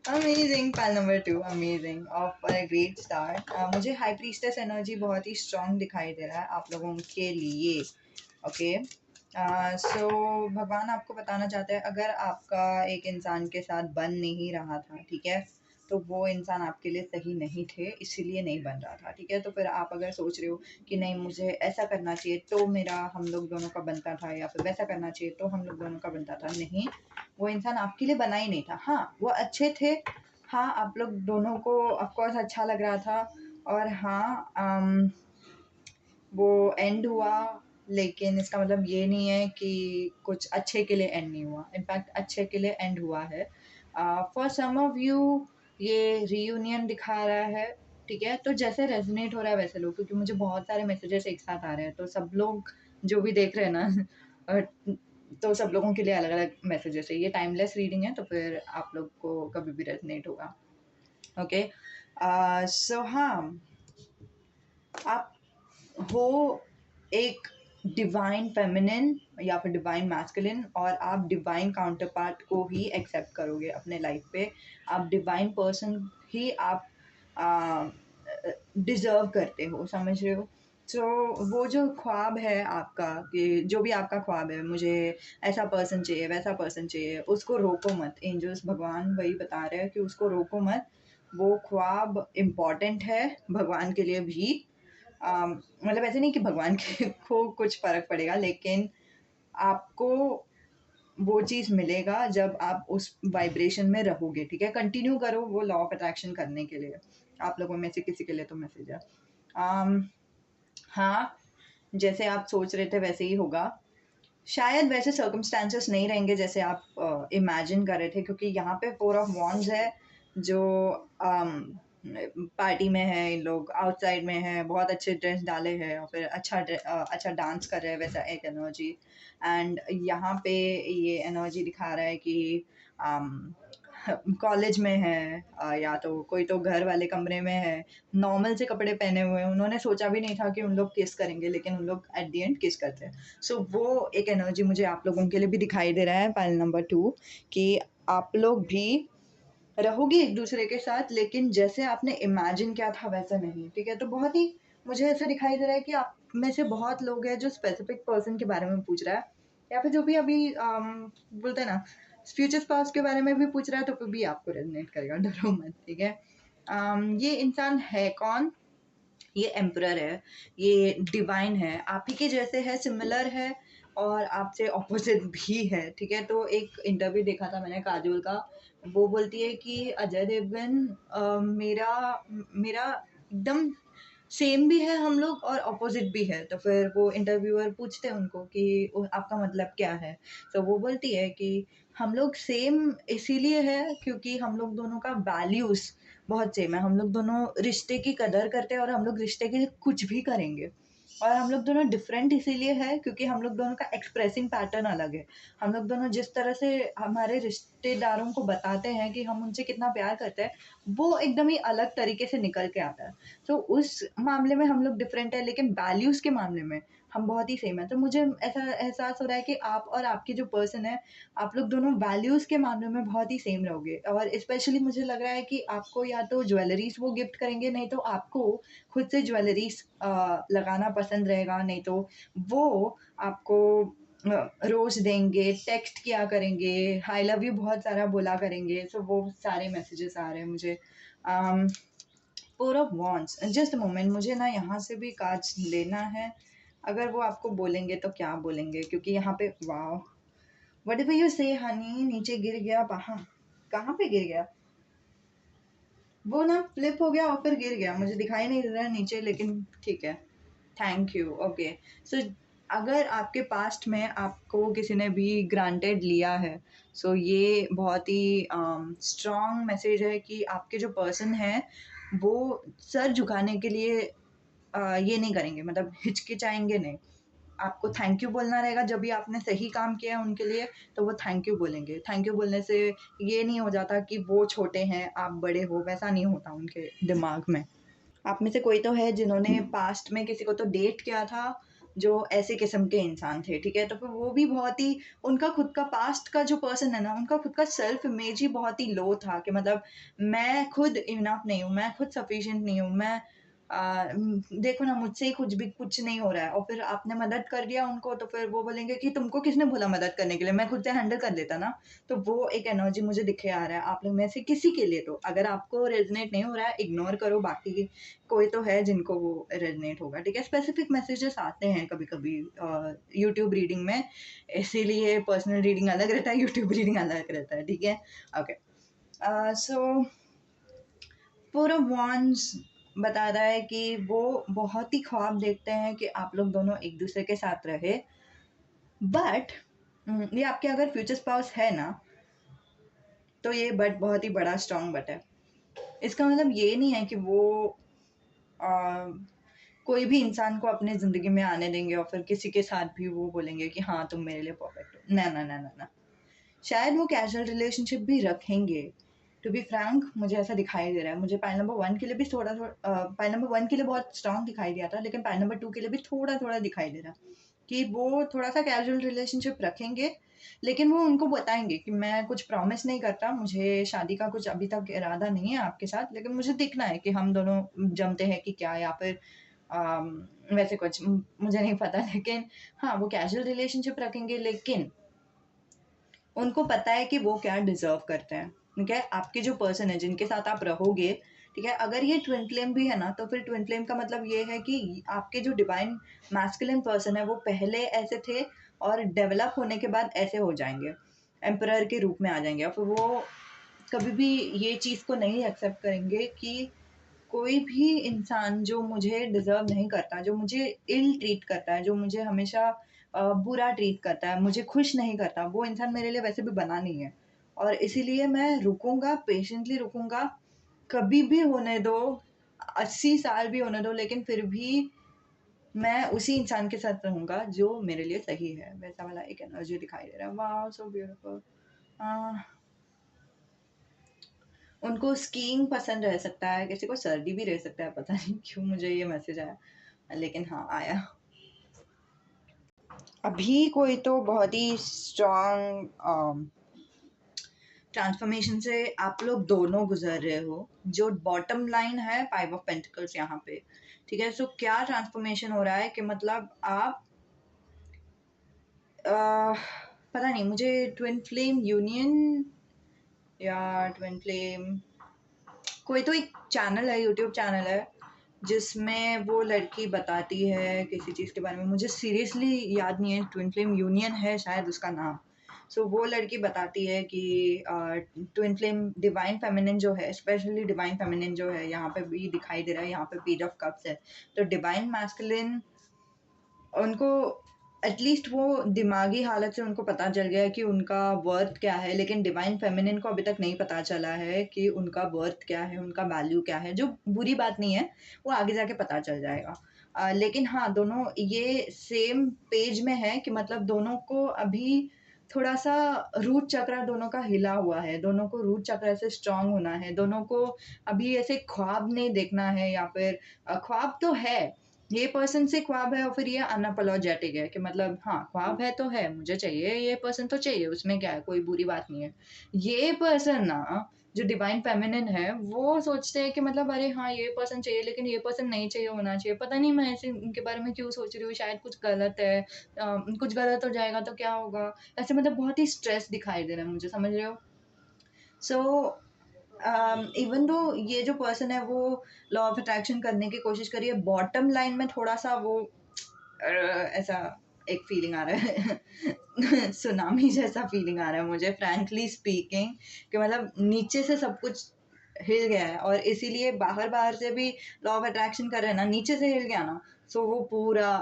amazing pile number 2 amazing of a great start. मुझे हाई प्रीस्टेस एनर्जी बहुत ही स्ट्रॉन्ग दिखाई दे रहा है आप लोगों के लिए। ओके, सो भगवान आपको बताना चाहते हैं अगर आपका एक इंसान के साथ बन नहीं रहा था, ठीक है? तो वो इंसान आपके लिए सही नहीं थे, इसीलिए नहीं बन रहा था, ठीक है? तो फिर आप अगर सोच रहे हो कि नहीं मुझे ऐसा करना चाहिए तो मेरा हम लोग दोनों का बनता था, या फिर वैसा करना चाहिए तो हम लोग दोनों का बनता था, नहीं, वो इंसान आपके लिए बना ही नहीं था। हाँ, वो अच्छे थे, हाँ, आप लोग दोनों को ऑफ कोर्स अच्छा लग रहा था, और हाँ, वो एंड हुआ, लेकिन इसका मतलब ये नहीं है कि कुछ अच्छे के लिए एंड नहीं हुआ। इनफैक्ट अच्छे के लिए एंड हुआ है। फॉर सम ऑफ यू ये रियूनियन दिखा रहा है, ठीक है? तो जैसे रेज़ोनेट हो रहा है वैसे लो, क्योंकि मुझे बहुत सारे मैसेजेस एक साथ आ रहे हैं, तो सब लोग जो भी देख रहे हैं ना अ, तो सब लोगों के लिए अलग-अलग मैसेजेस है। ये टाइमलेस रीडिंग है, तो फिर आप लोग को कभी भी रेज़ोनेट होगा। ओके, सो हाँ, आप हो एक डिवाइन फेमिनिन या फिर डिवाइन मैस्कुलिन, और आप डिवाइन काउंटर पार्ट को ही एक्सेप्ट करोगे अपने लाइफ पे। आप डिवाइन पर्सन ही आप डिजर्व करते हो, समझ रहे हो? तो वो जो ख्वाब है आपका, कि जो भी आपका ख्वाब है, मुझे ऐसा पर्सन चाहिए, वैसा पर्सन चाहिए, उसको रोको मत। एंजल्स भगवान वही बता रहे हैं कि उसको रोको मत। वो ख्वाब इम्पॉर्टेंट है भगवान के लिए भी। मतलब ऐसे नहीं कि भगवान के को कुछ फ़र्क पड़ेगा, लेकिन आपको वो चीज़ मिलेगा जब आप उस वाइब्रेशन में रहोगे, ठीक है? कंटिन्यू करो वो लॉ ऑफ अट्रैक्शन करने के लिए। आप लोगों में से किसी के लिए तो मैसेज है। अम, हाँ, जैसे आप सोच रहे थे वैसे ही होगा। शायद वैसे सर्कमस्टेंसेस नहीं रहेंगे जैसे आप इमेजिन कर रहे थे, क्योंकि यहाँ पे 4 ऑफ वॉन्ड्स है, जो पार्टी में है, इन लोग आउटसाइड में है, बहुत अच्छे ड्रेस डाले हैं, और फिर अच्छा डांस कर रहे हैं, वैसा एक एनर्जी। एंड यहाँ पे ये एनर्जी दिखा रहा है कि कॉलेज में है, या तो कोई तो घर वाले कमरे में है, नॉर्मल से कपड़े पहने हुए हैं, उन्होंने सोचा भी नहीं था कि उन लोग किस करेंगे, लेकिन उन लोग एट द एंड किस करते हैं। सो वो एक एनर्जी मुझे आप लोगों के लिए भी दिखाई दे रहा है पाइल नंबर 2, कि आप लोग भी रहोगे एक दूसरे के साथ, लेकिन जैसे आपने इमेजिन किया था वैसा नहीं, ठीक है? तो बहुत ही मुझे ऐसा दिखाई दे रहा है कि आप में से बहुत लोग हैं जो स्पेसिफिक पर्सन के बारे में पूछ रहा है, या फिर जो भी अभी बोलते हैं ना, फ्यूचर स्पाउस के बारे में भी पूछ रहा है, तो फिर भी आपको रेजोनेट करेगा, डरो मत, ठीक है? ये इंसान है कौन? ये एम्परर है, ये डिवाइन है, आप ही के जैसे है, सिमिलर है, और आपसे ऑपोजिट भी है, ठीक है? तो एक इंटरव्यू देखा था मैंने काजोल का, वो बोलती है कि अजय देवगन मेरा मेरा एकदम सेम भी है हम लोग और अपोजिट भी है। तो फिर वो इंटरव्यूअर पूछते हैं उनको कि आपका मतलब क्या है? तो वो बोलती है कि हम लोग सेम इसीलिए है क्योंकि हम लोग दोनों का वैल्यूज़ बहुत सेम है। हम लोग दोनों रिश्ते की कदर करते हैं और हम लोग रिश्ते के लिए कुछ भी करेंगे। और हम लोग दोनों डिफरेंट इसीलिए है क्योंकि हम लोग दोनों का एक्सप्रेसिंग पैटर्न अलग है। हम लोग दोनों जिस तरह से हमारे रिश्तेदारों को बताते हैं कि हम उनसे कितना प्यार करते हैं, वो एकदम ही अलग तरीके से निकल के आता है। तो उस मामले में हम लोग डिफरेंट है, लेकिन वैल्यूज़ के मामले में हम बहुत ही सेम है। तो मुझे ऐसा एहसास हो रहा है कि आप और आपके जो पर्सन है, आप लोग दोनों वैल्यूज़ के मामले में बहुत ही सेम रहोगे। और स्पेशली मुझे लग रहा है कि आपको या तो ज्वेलरीज़ वो गिफ्ट करेंगे, नहीं तो आपको खुद से ज्वेलरीज़ लगाना पसंद रहेगा, नहीं तो वो आपको रोज़ देंगे, टेक्स्ट किया करेंगे, आई लव यू बहुत सारा बोला करेंगे। सो वो सारे मैसेजेस आ रहे हैं मुझे। अम, 4 of wands, just a moment, मुझे ना यहाँ से भी कार्ड्स लेना है। अगर वो आपको बोलेंगे तो क्या बोलेंगे? क्योंकि यहाँ पे वाओ! व्हाटएवर यू से हनी, नीचे गिर गया कहाँ? कहाँ पे गिर गया? वो ना फ्लिप हो गया और फिर गिर गया। मुझे दिखाई नहीं दे रहा है नीचे, लेकिन ठीक है। Thank you, okay. सो अगर आपके पास्ट में आपको किसी ने भी ग्रांटेड लिया है, सो ये बहुत ही स्ट्रॉन्ग मैसेज है कि आपके जो पर्सन हैं, वो सर झुकाने के लिए ये नहीं करेंगे, मतलब हिचकिचाएँगे नहीं। आपको थैंक यू बोलना रहेगा जब भी आपने सही काम किया है उनके लिए, तो वो थैंक यू बोलेंगे। थैंक यू बोलने से ये नहीं हो जाता कि वो छोटे हैं, आप बड़े हो, वैसा नहीं होता उनके दिमाग में। आप में से कोई तो है जिन्होंने पास्ट में किसी को तो डेट किया था, जो ऐसे किस्म के इंसान थे, ठीक है? तो फिर वो भी बहुत ही, उनका खुद का पास्ट का जो पर्सन है ना, उनका खुद का सेल्फ इमेज ही बहुत ही लो था कि मतलब मैं खुद इनफ नहीं हूँ, मैं खुद सफिशिएंट नहीं हूँ, मैं देखो ना मुझसे ही कुछ नहीं हो रहा है। और फिर आपने मदद कर दिया उनको, तो फिर वो बोलेंगे कि तुमको किसने बोला मदद करने के लिए? मैं खुद से हैंडल कर लेता ना। तो वो एक एनर्जी मुझे दिखे आ रहा है आप लोग में से किसी के लिए। तो अगर आपको रेज़ोनेट नहीं हो रहा है, इग्नोर करो, बाकी कोई तो है जिनको वो रेज़ोनेट होगा, ठीक है? स्पेसिफिक मैसेजेस आते हैं कभी-कभी यूट्यूब रीडिंग में, इसीलिए पर्सनल रीडिंग अलग रहता है, यूट्यूब रीडिंग अलग रहता है, ठीक है? Okay. So four of wands बता रहा है कि वो बहुत ही ख्वाब देखते हैं कि आप लोग दोनों एक दूसरे के साथ रहे, बट ये आपके अगर फ्यूचर स्पाउस है ना, तो ये बट बहुत ही बड़ा स्ट्रॉन्ग बट है। इसका मतलब ये नहीं है कि वो आ, कोई भी इंसान को अपने ज़िंदगी में आने देंगे और फिर किसी के साथ भी वो बोलेंगे कि हाँ तुम मेरे लिए परफेक्ट हो। ना ना ना ना ना, शायद वो कैजुअल रिलेशनशिप भी रखेंगे। टू बी फ्रैंक मुझे ऐसा दिखाई दे रहा है। मुझे पाइल नंबर 1 के लिए भी थोड़ा-थोड़ा पाइल नंबर 1 के लिए बहुत स्ट्रॉन्ग दिखाई दिया था, लेकिन पाइल नंबर 2 के लिए भी थोड़ा-थोड़ा दिखाई दे रहा है कि वो थोड़ा-सा कैजुअल रिलेशनशिप रखेंगे, लेकिन वो उनको बताएँगे कि मैं कुछ प्रॉमिस नहीं करता, मुझे शादी का कुछ अभी तक इरादा नहीं है आपके साथ, लेकिन मुझे देखना है कि हम दोनों जमते हैं कि क्या, या फिर वैसे कुछ मुझे नहीं पता। लेकिन हाँ, वो कैजुअल रिलेशनशिप रखेंगे, लेकिन उनको पता है कि वो क्या डिज़र्व करते हैं, ठीक है? आपके जो पर्सन है जिनके साथ आप रहोगे, ठीक है? अगर ये ट्विन फ्लेम भी है ना, तो फिर ट्विन फ्लेम का मतलब ये है कि आपके जो डिवाइन मैस्कुलिन पर्सन है, वो पहले ऐसे थे और डेवलप होने के बाद ऐसे हो जाएँगे, एम्परर के रूप में आ जाएँगे। और फिर वो कभी भी ये चीज़ को नहीं एक्सेप्ट करेंगे कि कोई भी इंसान जो मुझे डिज़र्व नहीं करता, जो मुझे इल ट्रीट करता है, जो मुझे हमेशा बुरा ट्रीट करता है, मुझे खुश नहीं करता, वो इंसान मेरे लिए वैसे भी बना नहीं है। और इसीलिए मैं रुकूँगा, पेशेंटली रुकूँगा, कभी भी होने दो, 80 साल भी होने दो, लेकिन फिर भी मैं उसी इंसान के साथ रहूँगा जो मेरे लिए सही है। वैसा वाला एक एनर्जी दिखाई दे रहा है। वॉव! So beautiful. अ उनको स्कीइंग पसंद रह सकता है, किसी को सर्दी भी रह सकता है, पता नहीं क्यों मुझे ये मैसेज आया, लेकिन हाँ, आया। अभी कोई तो बहुत ही स्ट्रॉन्ग ट्रांसफॉर्मेशन से आप लोग दोनों गुजर रहे हो। जो बॉटम लाइन है 5 ऑफ पेंटिकल्स यहाँ पे, ठीक है? सो क्या ट्रांसफॉर्मेशन हो रहा है कि मतलब आप पता नहीं मुझे ट्विन फ्लेम यूनियन या ट्विन फ्लेम, कोई तो एक चैनल है, यूट्यूब चैनल है, जिसमें वो लड़की बताती है किसी चीज़ के बारे में, मुझे सीरियसली याद नहीं है, ट्विन फ्लेम यूनियन है शायद उसका नाम। सो वो लड़की बताती है कि ट्विन फ्लेम डिवाइन फेमिनिन जो है, स्पेशली डिवाइन फेमिनिन जो है, यहाँ पे भी दिखाई दे रहा है, यहाँ पे पेज ऑफ कप्स है। तो डिवाइन मैस्कुलिन उनको एटलीस्ट वो दिमागी हालत से उनको पता चल गया है कि उनका वर्थ क्या है, लेकिन डिवाइन फेमिनिन को अभी तक नहीं पता चला है कि उनका वर्थ क्या है, उनका वैल्यू क्या है, जो बुरी बात नहीं है, वो आगे जाके पता चल जाएगा। लेकिन हाँ, दोनों ये सेम पेज में है कि मतलब दोनों को अभी थोड़ा-सा रूट चक्र दोनों का हिला हुआ है, दोनों को रूट चक्र से स्ट्रॉन्ग होना है, दोनों को अभी ऐसे ख्वाब नहीं देखना है, या फिर ख्वाब तो है, ये पर्सन से ख्वाब है और फिर ये अनअपोलोजेटिक है कि मतलब हाँ, ख्वाब है तो है, मुझे चाहिए, ये पर्सन तो चाहिए, उसमें क्या है, कोई बुरी बात नहीं है। ये पर्सन ना, जो डिवाइन फेमिनिन है, वो सोचते हैं कि मतलब अरे हाँ, ये पर्सन चाहिए, लेकिन ये पर्सन नहीं चाहिए होना चाहिए। पता नहीं मैं ऐसे इनके बारे में क्यों सोच रही हूँ, शायद कुछ गलत है, कुछ गलत हो जाएगा तो क्या होगा? ऐसे मतलब बहुत ही स्ट्रेस दिखाई दे रहा है मुझे, समझ रहे हो? सो इवन दो ये जो पर्सन है वो लॉ ऑफ अट्रैक्शन करने की कोशिश करी है, बॉटम लाइन में थोड़ा-सा वो ऐसा एक फीलिंग आ रहा है सुनामी जैसा फीलिंग आ रहा है मुझे, फ्रैंकली स्पीकिंग, कि मतलब नीचे से सब कुछ हिल गया है, और इसीलिए बाहर-बाहर से भी लॉ ऑफ अट्रैक्शन कर रहे हैं ना, नीचे से हिल गया ना, सो वो पूरा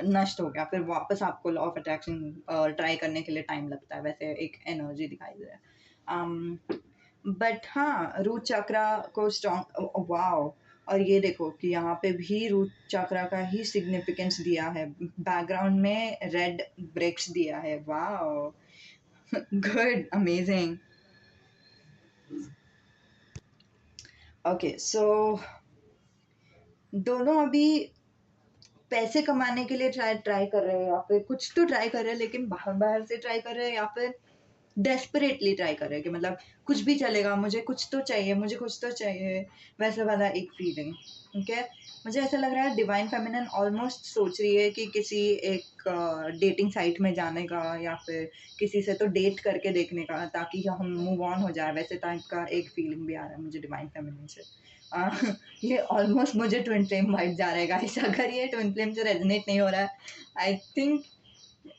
नष्ट हो गया। फिर वापस आपको लॉ ऑफ अट्रैक्शन ट्राई करने के लिए टाइम लगता है, वैसे एक एनर्जी दिखाई दे रहा है। बट हाँ, रूट चक्रा को स्ट्रॉन्ग, वाओ! और ये देखो कि यहाँ पे भी रूट चक्रा का ही सिग्निफिकेंस दिया है, बैकग्राउंड में रेड ब्रेक्स दिया है, वाओ! Good, amazing. ओके, सो दोनों अभी पैसे कमाने के लिए ट्राई ट्राई कर रहे हैं, या फिर कुछ तो ट्राई कर रहे हैं, लेकिन बाहर-बाहर से ट्राई कर रहे हैं, या फिर डेस्परेटली ट्राई कर रहे हैं कि मतलब कुछ भी चलेगा, मुझे कुछ तो चाहिए, मुझे कुछ तो चाहिए, वैसा वाला एक फीलिंग, ठीक है? मुझे ऐसा लग रहा है डिवाइन फेमिनिन ऑलमोस्ट सोच रही है कि किसी एक डेटिंग साइट में जाने का, या फिर किसी से तो डेट करके देखने का, ताकि हम मूव ऑन हो जाए, वैसे टाइप का एक फीलिंग भी आ रहा है मुझे डिवाइन फेमिनिन से। अ, ये ऑलमोस्ट मुझे ट्विन फ्लेम वाइब जा रहा है गाइस, अगर ये ट्विन फ्लेम से रेजोनेट नहीं हो रहा है, I think,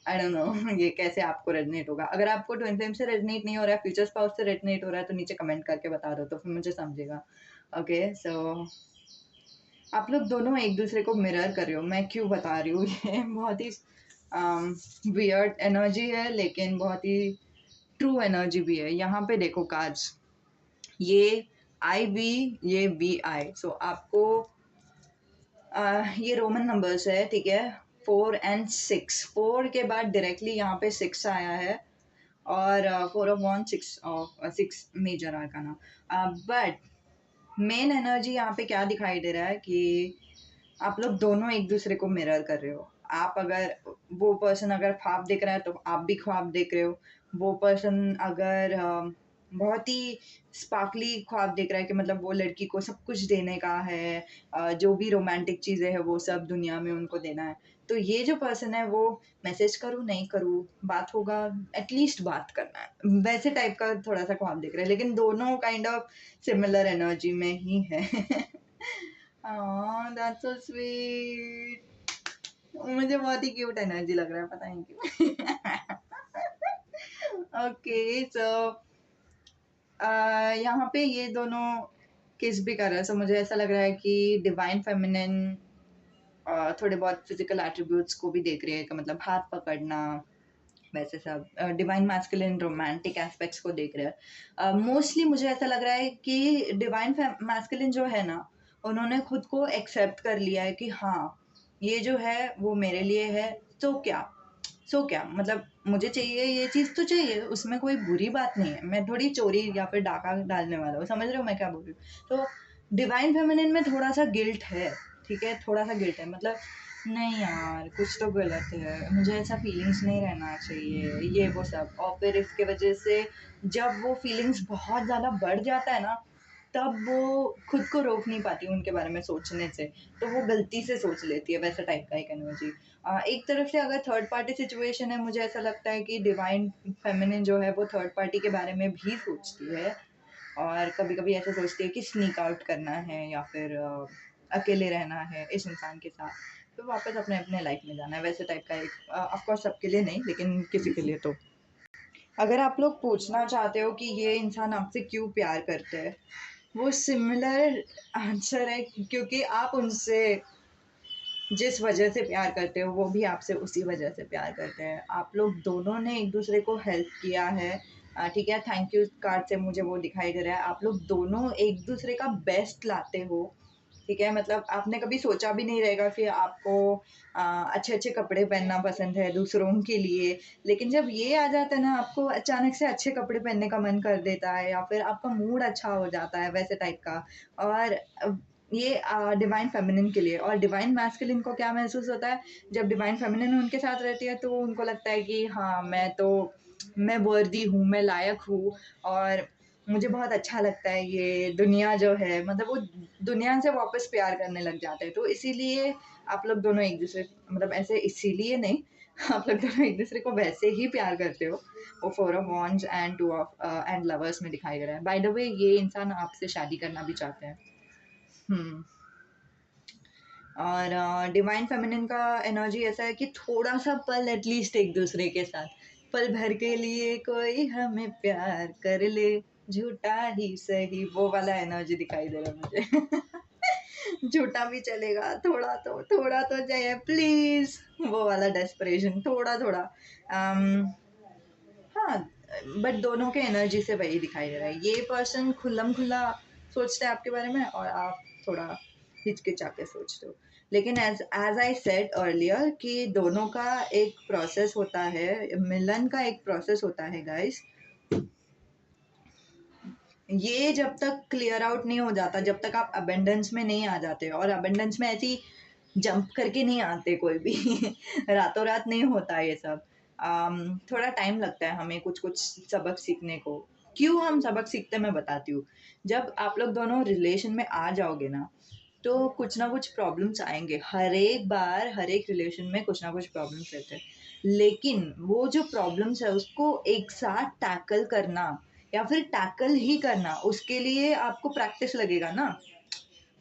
I don't know ये कैसे आपको रेजोनेट होगा। अगर आपको ट्विन फ्लेम से रेजोनेट नहीं हो रहा है, फ्यूचर स्पाउस से रेजोनेट हो रहा है, तो नीचे कमेंट करके बता दो, तो फिर मुझे समझेगा। ओके, सो आप लोग दोनों एक दूसरे को मिरर कर रहे हो, मैं क्यों बता रही हूँ ये बहुत ही वियर्ड एनर्जी है, लेकिन बहुत ही ट्रू एनर्जी भी है। यहाँ पे देखो कार्ड्स, ये आई वी, ये वी आई, सो आपको ये रोमन नंबर्स है, ठीक है? 4 एंड 6, 4 के बाद डायरेक्टली यहाँ पे 6 आया है, और 4 of one, 6 major arcana. But main energy यहाँ पे क्या दिखाई दे रहा है कि आप लोग दोनों एक दूसरे को मिरर कर रहे हो। आप अगर, वो पर्सन अगर ख्वाब देख रहा है, तो आप भी ख्वाब देख रहे हो। वो पर्सन अगर बहुत ही स्पार्कली ख्वाब देख रहा है कि मतलब वो लड़की को सब कुछ देने का है, जो भी रोमांटिक चीज़ें हैं वो सब दुनिया में उनको देना है। तो ये जो पर्सन है वो मैसेज करूँ, नहीं करूँ, बात होगा, एटलीस्ट बात करना है, वैसे टाइप का थोड़ा-सा ख्वाब दिख रहा है, लेकिन दोनों काइंड ऑफ सिमिलर एनर्जी में ही है। ओह, दैट्स सो स्वीट। मुझे बहुत ही क्यूट एनर्जी लग रहा है, पता नहीं क्यों। ओके, सो यहाँ पे ये दोनों किस भी कर रहे हैं, सो मुझे ऐसा लग रहा है कि डिवाइन फेमिनिन थोड़े बहुत फिजिकल एट्रीब्यूट्स को भी देख रही है, कि मतलब हाथ पकड़ना, वैसे सब डिवाइन मैस्कुलिन रोमांटिक एस्पेक्ट्स को देख रहे हैं। मोस्टली मुझे ऐसा लग रहा है कि डिवाइन मैस्कुलिन जो है ना, उन्होंने खुद को एक्सेप्ट कर लिया है कि हाँ, ये जो है वो मेरे लिए है, तो क्या, क्या मतलब मुझे चाहिए, ये चीज़ तो चाहिए, उसमें कोई बुरी बात नहीं है, मैं थोड़ी चोरी या फिर डाका डालने वाला हूँ, समझ रहे हो मैं क्या बोल रही हूँ? तो डिवाइन फेमिनिन में थोड़ा सा गिल्ट है, ठीक है, थोड़ा सा गिल्ट है, मतलब नहीं यार, कुछ तो गलत है, मुझे ऐसा फीलिंग्स नहीं रहना चाहिए, ये वो सब, और फिर इसके वजह से जब वो फीलिंग्स बहुत ज़्यादा बढ़ जाता है ना, तब वो खुद को रोक नहीं पाती उनके बारे में सोचने से, तो वो गलती से सोच लेती है, वैसा टाइप का एक एनर्जी। एक तरफ से अगर थर्ड पार्टी सिचुएशन है, मुझे ऐसा लगता है कि डिवाइन फेमिनिन जो है वो थर्ड पार्टी के बारे में भी सोचती है, और कभी-कभी ऐसा सोचती है कि स्नीक आउट करना है, या फिर अकेले रहना है इस इंसान के साथ, फिर वापस अपने-अपने लाइफ में जाना है, वैसे टाइप का एक, ऑफ कोर्स सबके लिए नहीं, लेकिन किसी के लिए तो। अगर आप लोग पूछना चाहते हो कि ये इंसान आपसे क्यों प्यार करते हैं, वो सिमिलर आंसर है क्योंकि आप उनसे जिस वजह से प्यार करते हो वो भी आपसे उसी वजह से प्यार करते हैं। आप लोग दोनों ने एक दूसरे को हेल्प किया है, ठीक है, थैंक यू कार्ड से मुझे वो दिखाई दे रहा है। आप लोग दोनों एक दूसरे का बेस्ट लाते हो, ठीक है, मतलब आपने कभी सोचा भी नहीं रहेगा कि आपको अच्छे अच्छे कपड़े पहनना पसंद है दूसरों के लिए, लेकिन जब ये आ जाता है ना, आपको अचानक से अच्छे कपड़े पहनने का मन कर देता है या फिर आपका मूड अच्छा हो जाता है वैसे टाइप का। और ये डिवाइन फेमिनिन के लिए। और डिवाइन मैस्कुलिन को क्या महसूस होता है, जब डिवाइन फेमिनिन उनके साथ रहती है तो उनको लगता है कि हाँ, मैं वर्दी हूँ, मैं लायक हूँ और मुझे बहुत अच्छा लगता है ये दुनिया जो है, मतलब वो दुनिया से वापस प्यार करने लग जाते हैं। तो इसीलिए आप लोग दोनों एक दूसरे, मतलब ऐसे इसीलिए नहीं, आप लोग दोनों एक दूसरे को वैसे ही प्यार करते हो। वो 4 of wands and 2 of and lovers में दिखाई दे रहा है। बाय द वे ये इंसान आपसे शादी करना भी चाहते हैं। हुँ। और डिवाइन फेमिनिन का एनर्जी ऐसा है कि थोड़ा-सा पल एटलीस्ट एक-दूसरे के साथ, पल भर के लिए कोई हमें प्यार कर ले, झूठा ही सही, वो वाला एनर्जी दिखाई दे रहा है मुझे। झूठा भी चलेगा, थोड़ा तो चाहिए प्लीज़, वो वाला डेस्परेशन थोड़ा-थोड़ा। अम, हाँ, बट दोनों के एनर्जी से वही दिखाई दे रहा है। ये पर्सन खुल्लम-खुल्ला सोचता है आपके बारे में और आप थोड़ा हिचकिचा के सोचते हो। लेकिन एज़ आई सेड अर्लियर कि दोनों का एक प्रोसेस होता है, मिलन का एक प्रोसेस होता है गाइज़। ये जब तक क्लियर आउट नहीं हो जाता, जब तक आप अबंडेंस में नहीं आ जाते, और अबंडेंस में ऐसी जंप करके नहीं आते कोई भी रातों रात नहीं होता ये सब। थोड़ा टाइम लगता है हमें कुछ-कुछ सबक सीखने को। क्यों हम सबक सीखते हैं मैं बताती हूँ। जब आप लोग दोनों रिलेशन में आ जाओगे ना, तो कुछ ना कुछ प्रॉब्लम्स आएँगे। हर एक बार, हर एक रिलेशन में कुछ ना कुछ प्रॉब्लम्स रहते हैं। लेकिन वो जो प्रॉब्लम्स है उसको एक साथ टैकल करना या फिर टैकल ही करना, उसके लिए आपको प्रैक्टिस लगेगा ना।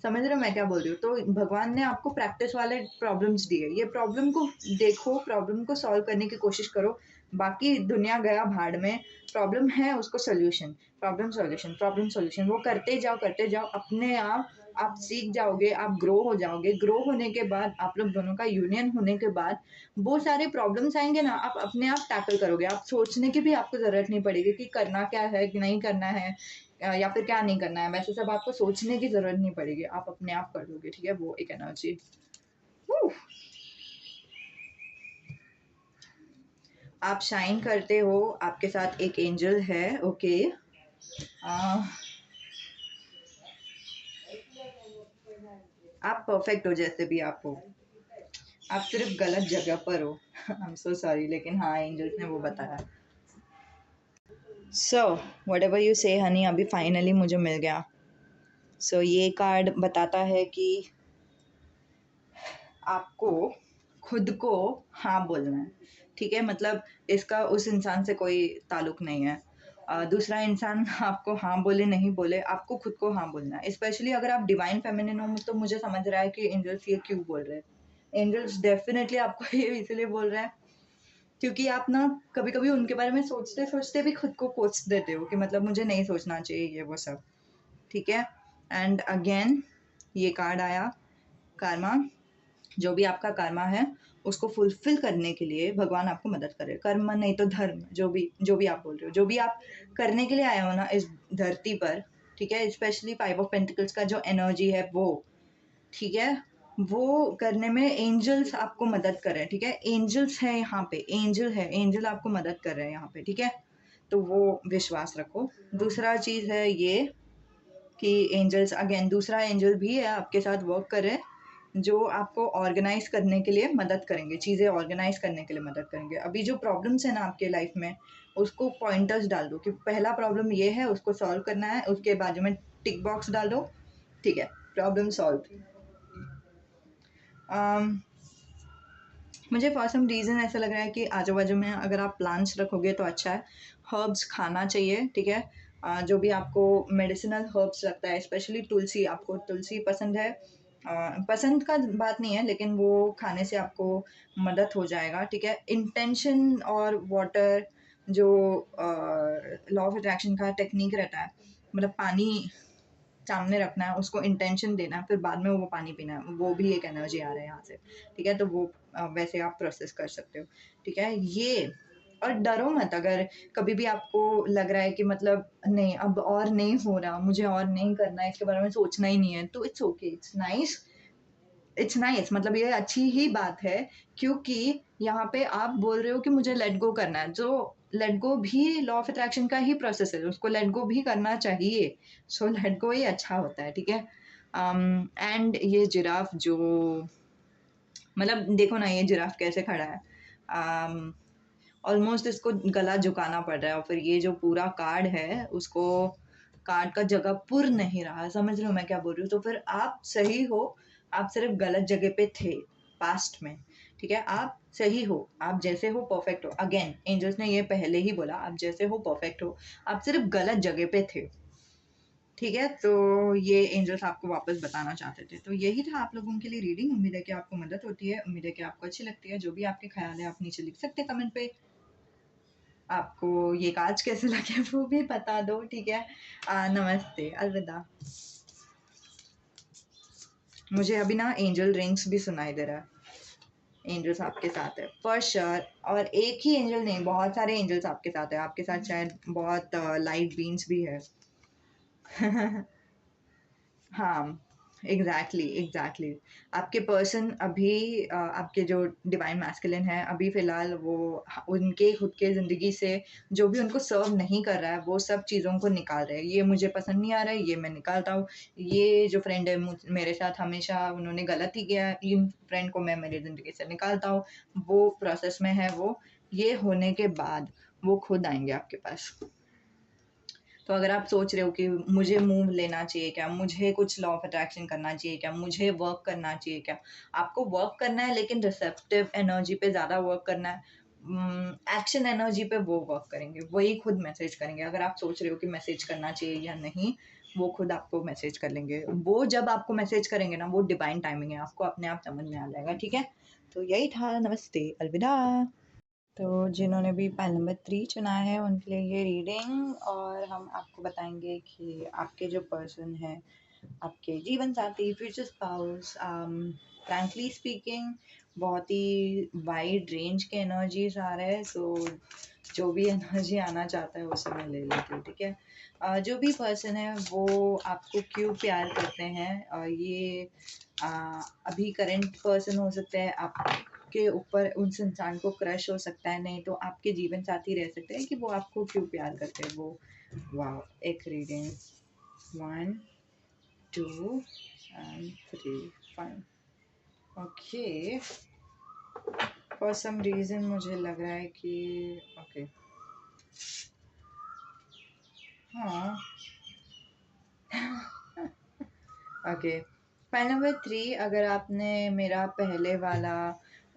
समझ रहे हो मैं क्या बोल रही हूँ? तो भगवान ने आपको प्रैक्टिस वाले प्रॉब्लम्स दिए। ये प्रॉब्लम को देखो, प्रॉब्लम को सॉल्व करने की कोशिश करो, बाकी दुनिया गया भाड़ में। प्रॉब्लम है उसको सॉल्यूशन, प्रॉब्लम सॉल्यूशन वो करते जाओ, अपने आप सीख जाओगे, आप ग्रो हो जाओगे। ग्रो होने के बाद आप लोग दोनों का यूनियन होने के बाद वो सारे प्रॉब्लम्स आएँगे ना, आप अपने आप टैकल करोगे। आप सोचने की भी आपको ज़रूरत नहीं पड़ेगी कि करना क्या है, कि नहीं करना है, या फिर क्या नहीं करना है, वैसे सब आपको सोचने की ज़रूरत नहीं पड़ेगी, आप अपने आप कर लोगे, ठीक है? वो एक एनर्जी। आप शाइन करते हो, आपके साथ एक एंजल है, ओके। अ, आप परफेक्ट हो जैसे भी आप हो, आप सिर्फ गलत जगह पर हो। आई एम सो सॉरी, लेकिन हाँ, एंजल्स ने वो बताया। सो व्हाटएवर यू से हनी, अभी फाइनली मुझे मिल गया। सो ये कार्ड बताता है कि आपको खुद को हाँ बोलना है, ठीक है? मतलब इसका उस इंसान से कोई ताल्लुक नहीं है। दूसरा इंसान आपको हाँ बोले नहीं बोले, आपको खुद को हाँ बोलना है। स्पेशली अगर आप डिवाइन फेमिनिन हो, तो मुझे समझ रहा है कि एंजल्स ये क्यों बोल रहे हैं। एंजल्स डेफिनेटली आपको ये इसलिए बोल रहे हैं क्योंकि आप ना कभी-कभी उनके बारे में सोचते-सोचते भी खुद को कोस देते हो कि मतलब मुझे नहीं सोचना चाहिए ये वो सब, ठीक है? एंड अगेन ये कार्ड आया, कर्मा। जो भी आपका कर्मा है, उसको फुलफ़िल करने के लिए भगवान आपको मदद करे। कर्म नहीं तो धर्म, जो भी आप बोल रहे हो, जो भी आप करने के लिए आए हो ना इस धरती पर, ठीक है? स्पेशली 5 ऑफ पेंटिकल्स का जो एनर्जी है वो, ठीक है? वो करने में एंजल्स आपको मदद कर रहे हैं, ठीक है? एंजल्स हैं यहाँ पे, एंजल है, एंजल आपको मदद कर रहे हैं यहाँ पे, ठीक है? तो वो विश्वास रखो। दूसरा चीज़ है ये कि एंजल्स अगेन दूसरा एंजल भी है आपके साथ वर्क कर रहे हैं, जो आपको ऑर्गेनाइज़ करने के लिए मदद करेंगे, चीज़ें ऑर्गेनाइज़ करने के लिए मदद करेंगे। अभी जो प्रॉब्लम्स हैं ना आपके लाइफ़ में, उसको पॉइंटर्स डाल दो कि पहला प्रॉब्लम ये है, उसको सॉल्व करना है, उसके बाजू में टिक बॉक्स डाल दो, ठीक है, प्रॉब्लम सॉल्व। अम, मुझे फॉर सम रीज़न ऐसा लग रहा है कि आजू-बाजू में अगर आप प्लांट्स रखोगे तो अच्छा है। हर्ब्स खाना चाहिए, ठीक है? जो भी आपको मेडिसिनल हर्ब्स लगता है, स्पेशली तुलसी, आपको तुलसी पसंद है, पसंद का बात नहीं है, लेकिन वो खाने से आपको मदद हो जाएगा, ठीक है? इंटेंशन और वाटर जो लॉ ऑफ अट्रैक्शन का टेक्निक रहता है, मतलब पानी सामने रखना है, उसको इंटेंशन देना है, फिर बाद में वो पानी पीना है, वो भी एक एनर्जी आ रहा है यहाँ से, ठीक है? तो वो वैसे आप प्रोसेस कर सकते हो, ठीक है? ये और डरो मत, अगर कभी भी आपको लग रहा है कि मतलब नहीं अब और नहीं हो रहा, मुझे और नहीं करना है, इसके बारे में सोचना ही नहीं है, तो इट्स ओके, इट्स नाइस, मतलब ये अच्छी ही बात है, क्योंकि यहाँ पे आप बोल रहे हो कि मुझे लेट गो करना है, जो लेट गो भी लॉ ऑफ अट्रैक्शन का ही प्रोसेस है, उसको लेट गो भी करना चाहिए। सो लेट गो ही अच्छा होता है, ठीक है? एंड ये जिराफ जो, मतलब देखो ना ये जिराफ कैसे खड़ा है, ऑलमोस्ट इसको गला झुकाना पड़ रहा है, और फिर ये जो पूरा कार्ड है उसको, कार्ड का जगह पुर नहीं रहा, समझ रहे हो मैं क्या बोल रही हूँ? तो फिर आप सही हो, आप सिर्फ गलत जगह पे थे पास्ट में, ठीक है? आप सही हो, आप जैसे हो परफेक्ट हो, अगेन एंजल्स ने ये पहले ही बोला, आप जैसे हो परफेक्ट हो, आप सिर्फ गलत जगह पे थे, ठीक है? तो ये एंजल्स आपको वापस बताना चाहते थे। तो यही था आप लोगों के लिए रीडिंग, उम्मीद है कि आपको मदद होती है, उम्मीद है कि आपको अच्छी लगती है, जो भी आपके ख्याल है आप नीचे लिख सकते हैं कमेंट पे, आपको ये काज कैसे लगे वो भी बता दो, ठीक है? नमस्ते, अलविदा। मुझे अभी ना एंजल रिंग्स भी सुनाई दे रहा है, एंजल्स आपके साथ है फॉर श्योर, और एक ही एंजल नहीं, बहुत सारे एंजल्स आपके साथ है, आपके साथ शायद बहुत लाइट बीन्स भी है। हाँ, एग्ज़ैक्टली, एग्ज़ैक्टली। आपके पर्सन अभी आपके जो डिवाइन मैस्कुलिन है, अभी फ़िलहाल वो उनके खुद के ज़िंदगी से जो भी उनको सर्व नहीं कर रहा है, वो सब चीज़ों को निकाल रहे हैं। ये मुझे पसंद नहीं आ रहा है, ये मैं निकालता हूँ। ये जो फ्रेंड है मेरे साथ हमेशा उन्होंने गलत ही किया है, इन फ्रेंड को मैं मेरी ज़िंदगी से निकालता हूँ। वो प्रोसेस में है वो। ये होने के बाद वो खुद आएँगे आपके पास। तो अगर आप सोच रहे हो कि मुझे मूव लेना चाहिए क्या, मुझे कुछ लॉ ऑफ अट्रैक्शन करना चाहिए क्या, मुझे वर्क करना चाहिए क्या, आपको वर्क करना है लेकिन रिसेप्टिव एनर्जी पे ज़्यादा वर्क करना है, एक्शन एनर्जी पे वो वर्क करेंगे, वही खुद मैसेज करेंगे। अगर आप सोच रहे हो कि मैसेज करना चाहिए या नहीं, वो खुद आपको मैसेज कर लेंगे। वो जब आपको मैसेज करेंगे ना, वो डिवाइन टाइमिंग है, आपको अपने आप समझ में आ जाएगा, ठीक है? तो यही था, नमस्ते, अलविदा। तो जिन्होंने भी पाइल नंबर 3 चुना है उनके लिए ये रीडिंग, और हम आपको बताएंगे कि आपके जो पर्सन है, आपके जीवन साथी, फ्यूचर स्पाउस, फ्रैंकली स्पीकिंग बहुत ही वाइड रेंज के एनर्जीज आ रहे हैं, सो जो भी एनर्जी आना चाहता है उसे मैं ले लेती हूँ, ठीक है? जो भी पर्सन है वो आपको क्यों प्यार करते हैं, ये अभी करंट पर्सन हो सकते हैं, आप के ऊपर उस इंसान को क्रश हो सकता है, नहीं तो आपके जीवन साथी रह सकते हैं कि वो आपको क्यों प्यार करते हैं वो। वाह, एक reading, 1 2 and 3 fine. Okay, for some reason मुझे लग रहा है कि ओके, हाँ, ओके। फाइल नंबर 3, अगर आपने मेरा पहले वाला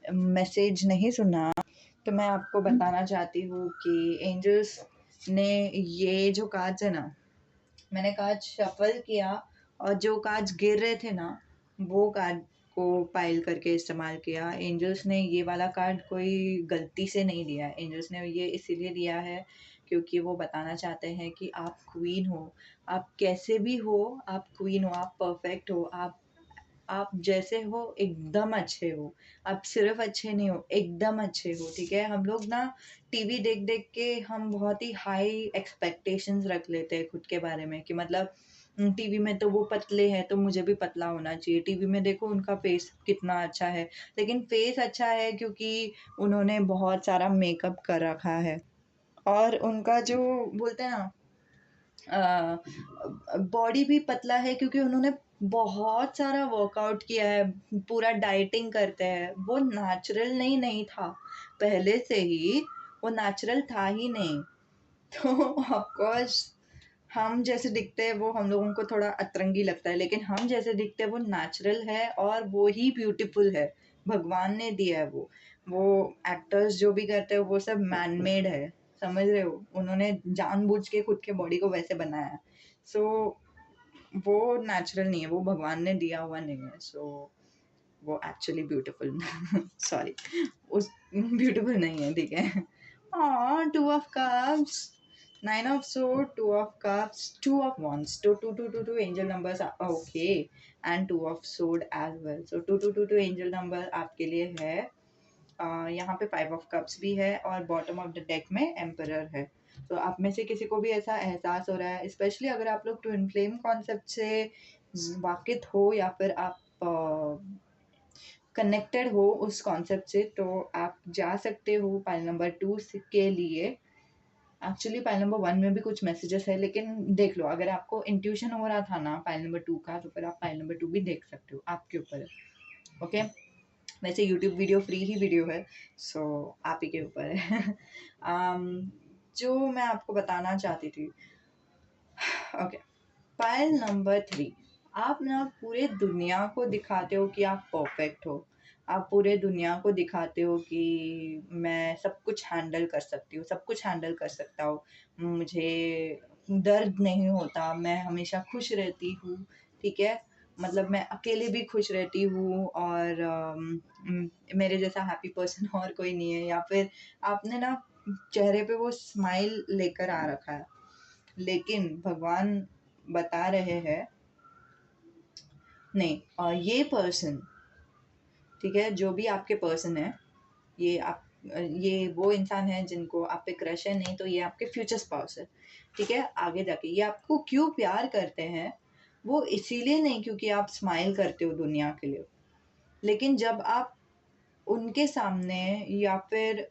मैसेज नहीं सुना तो मैं आपको बताना चाहती हूँ कि एंजल्स ने ये जो कार्ड्स है ना, मैंने कार्ड शफल किया और जो कार्ड्स गिर रहे थे ना, वो कार्ड को पाइल करके इस्तेमाल किया। एंजल्स ने ये वाला कार्ड कोई गलती से नहीं दिया है, एंजल्स ने ये इसीलिए दिया है क्योंकि वो बताना चाहते हैं कि आप क्वीन हो, आप कैसे भी हो, आप क्वीन हो, आप परफेक्ट हो, आप जैसे हो एकदम अच्छे हो, आप सिर्फ अच्छे नहीं हो, एकदम अच्छे हो, ठीक है? हम लोग ना टीवी देख देख के हम बहुत ही हाई एक्सपेक्टेशंस रख लेते हैं खुद के बारे में, कि मतलब टीवी में तो वो पतले हैं तो मुझे भी पतला होना चाहिए, टीवी में देखो उनका फेस कितना अच्छा है, लेकिन फेस अच्छा है क्योंकि उन्होंने बहुत सारा मेकअप कर रखा है, और उनका जो बोलते हैं ना बॉडी भी पतला है क्योंकि उन्होंने बहुत सारा वर्कआउट किया है, पूरा डाइटिंग करते हैं, वो नेचुरल नहीं था, पहले से ही वो नेचुरल था ही नहीं। तो ऑफ कोर्स हम जैसे दिखते हैं वो हम लोगों को थोड़ा अतरंगी लगता है, लेकिन हम जैसे दिखते हैं वो नेचुरल है और वो ही ब्यूटीफुल है, भगवान ने दिया है वो एक्टर्स जो भी करते हैं वो सब मैन मेड है, समझ रहे हो? उन्होंने जानबूझ के खुद के बॉडी को वैसे बनाया है, सो वो नेचुरल नहीं है, वो भगवान ने दिया हुआ नहीं है, सो वो एक्चुअली ब्यूटीफुल सॉरी, उस ब्यूटीफुल नहीं है, ठीक है? हाँ, two of cups, nine of sword, two of cups, two of wands, तो two angel numbers okay, and two of sword as well. So two angel number आपके लिए है। यहाँ पे फाइव ऑफ कप्स भी है और बॉटम ऑफ द डेक में एम्परर है। तो आप में से किसी को भी ऐसा एहसास हो रहा है, स्पेशली अगर आप लोग ट्विन फ्लेम कॉन्सेप्ट से वाकिफ हो या फिर आप कनेक्टेड हो उस कॉन्सेप्ट से, तो आप जा सकते हो पाइल नंबर 2 के लिए। एक्चुअली पाइल नंबर 1 में भी कुछ मैसेजेस है, लेकिन देख लो, अगर आपको इंट्यूशन हो रहा था ना पाइल नंबर 2 का, तो फिर आप पाइल नंबर 2 भी देख सकते हो, आपके ऊपर है। ओके, वैसे यूट्यूब वीडियो फ्री ही वीडियो है, सो आप ही के ऊपर है। जो मैं आपको बताना चाहती थी, ओके, पायल नंबर 3, आप ना पूरे दुनिया को दिखाते हो कि आप परफेक्ट हो। आप पूरे दुनिया को दिखाते हो कि मैं सब कुछ हैंडल कर सकती हूँ, सब कुछ हैंडल कर सकता हूँ, मुझे दर्द नहीं होता, मैं हमेशा खुश रहती हूँ। ठीक है, मतलब मैं अकेले भी खुश रहती हूँ, और मेरे जैसा हैप्पी पर्सन और कोई नहीं है। या फिर आपने ना चेहरे पे वो स्माइल लेकर आ रखा है, लेकिन भगवान बता रहे हैं नहीं, ये पर्सन, ठीक है, जो भी आपके पर्सन है, ये आप, ये वो इंसान है जिनको आप पे क्रश है, नहीं तो ये आपके फ्यूचर स्पाउस है। ठीक है, आगे जाके ये आपको क्यों प्यार करते हैं, वो इसीलिए नहीं क्योंकि आप स्माइल करते हो दुनिया के लिए, लेकिन जब आप उनके सामने या फिर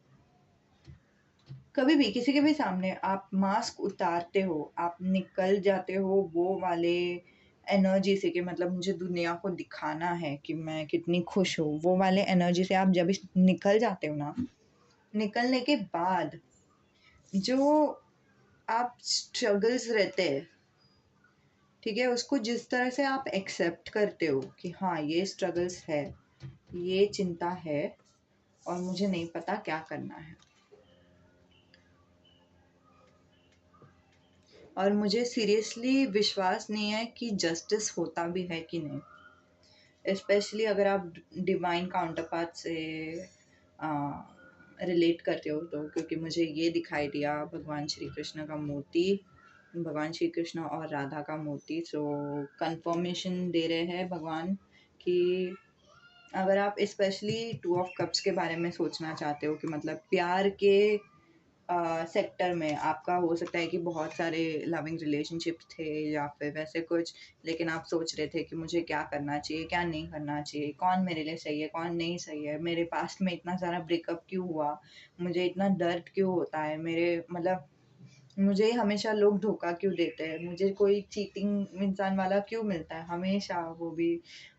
कभी भी किसी के भी सामने आप मास्क उतारते हो, आप निकल जाते हो वो वाले एनर्जी से कि मतलब मुझे दुनिया को दिखाना है कि मैं कितनी खुश हूँ, वो वाले एनर्जी से आप जब निकल जाते हो ना, निकलने के बाद जो आप स्ट्रगल्स रहते हैं, ठीक है, उसको जिस तरह से आप एक्सेप्ट करते हो कि हाँ ये स्ट्रगल्स है, ये चिंता है, और मुझे नहीं पता क्या करना है, और मुझे सीरियसली विश्वास नहीं है कि जस्टिस होता भी है कि नहीं, स्पेशली अगर आप डिवाइन काउंटर पार्ट से रिलेट करते हो तो, क्योंकि मुझे ये दिखाई दिया भगवान श्री कृष्ण का मूर्ति, भगवान श्री कृष्ण और राधा का मूर्ति। सो कंफर्मेशन दे रहे हैं भगवान कि अगर आप स्पेशली टू ऑफ कप्स के बारे में सोचना चाहते हो कि मतलब प्यार के सेक्टर में आपका हो सकता है कि बहुत सारे लविंग रिलेशनशिप थे या फिर वैसे कुछ, लेकिन आप सोच रहे थे कि मुझे क्या करना चाहिए, क्या नहीं करना चाहिए, कौन मेरे लिए सही है, कौन नहीं सही है, मेरे पास्ट में इतना सारा ब्रेकअप क्यों हुआ, मुझे इतना दर्द क्यों होता है, मेरे मतलब मुझे हमेशा लोग धोखा क्यों देते हैं, मुझे कोई चीटिंग इंसान वाला क्यों मिलता है हमेशा, वो भी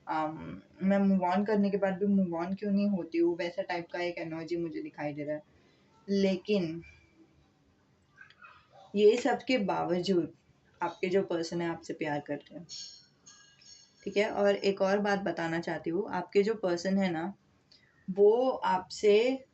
मैं मूव ऑन करने के बाद भी मूव ऑन क्यों नहीं होती हूँ, वैसा टाइप का एक एनर्जी मुझे दिखाई दे रहा है। लेकिन ये सब के बावजूद आपके जो पर्सन है आपसे प्यार करते हैं। ठीक है, और एक और बात बताना चाहती हूँ, आपके जो पर्सन है ना, वो आपसे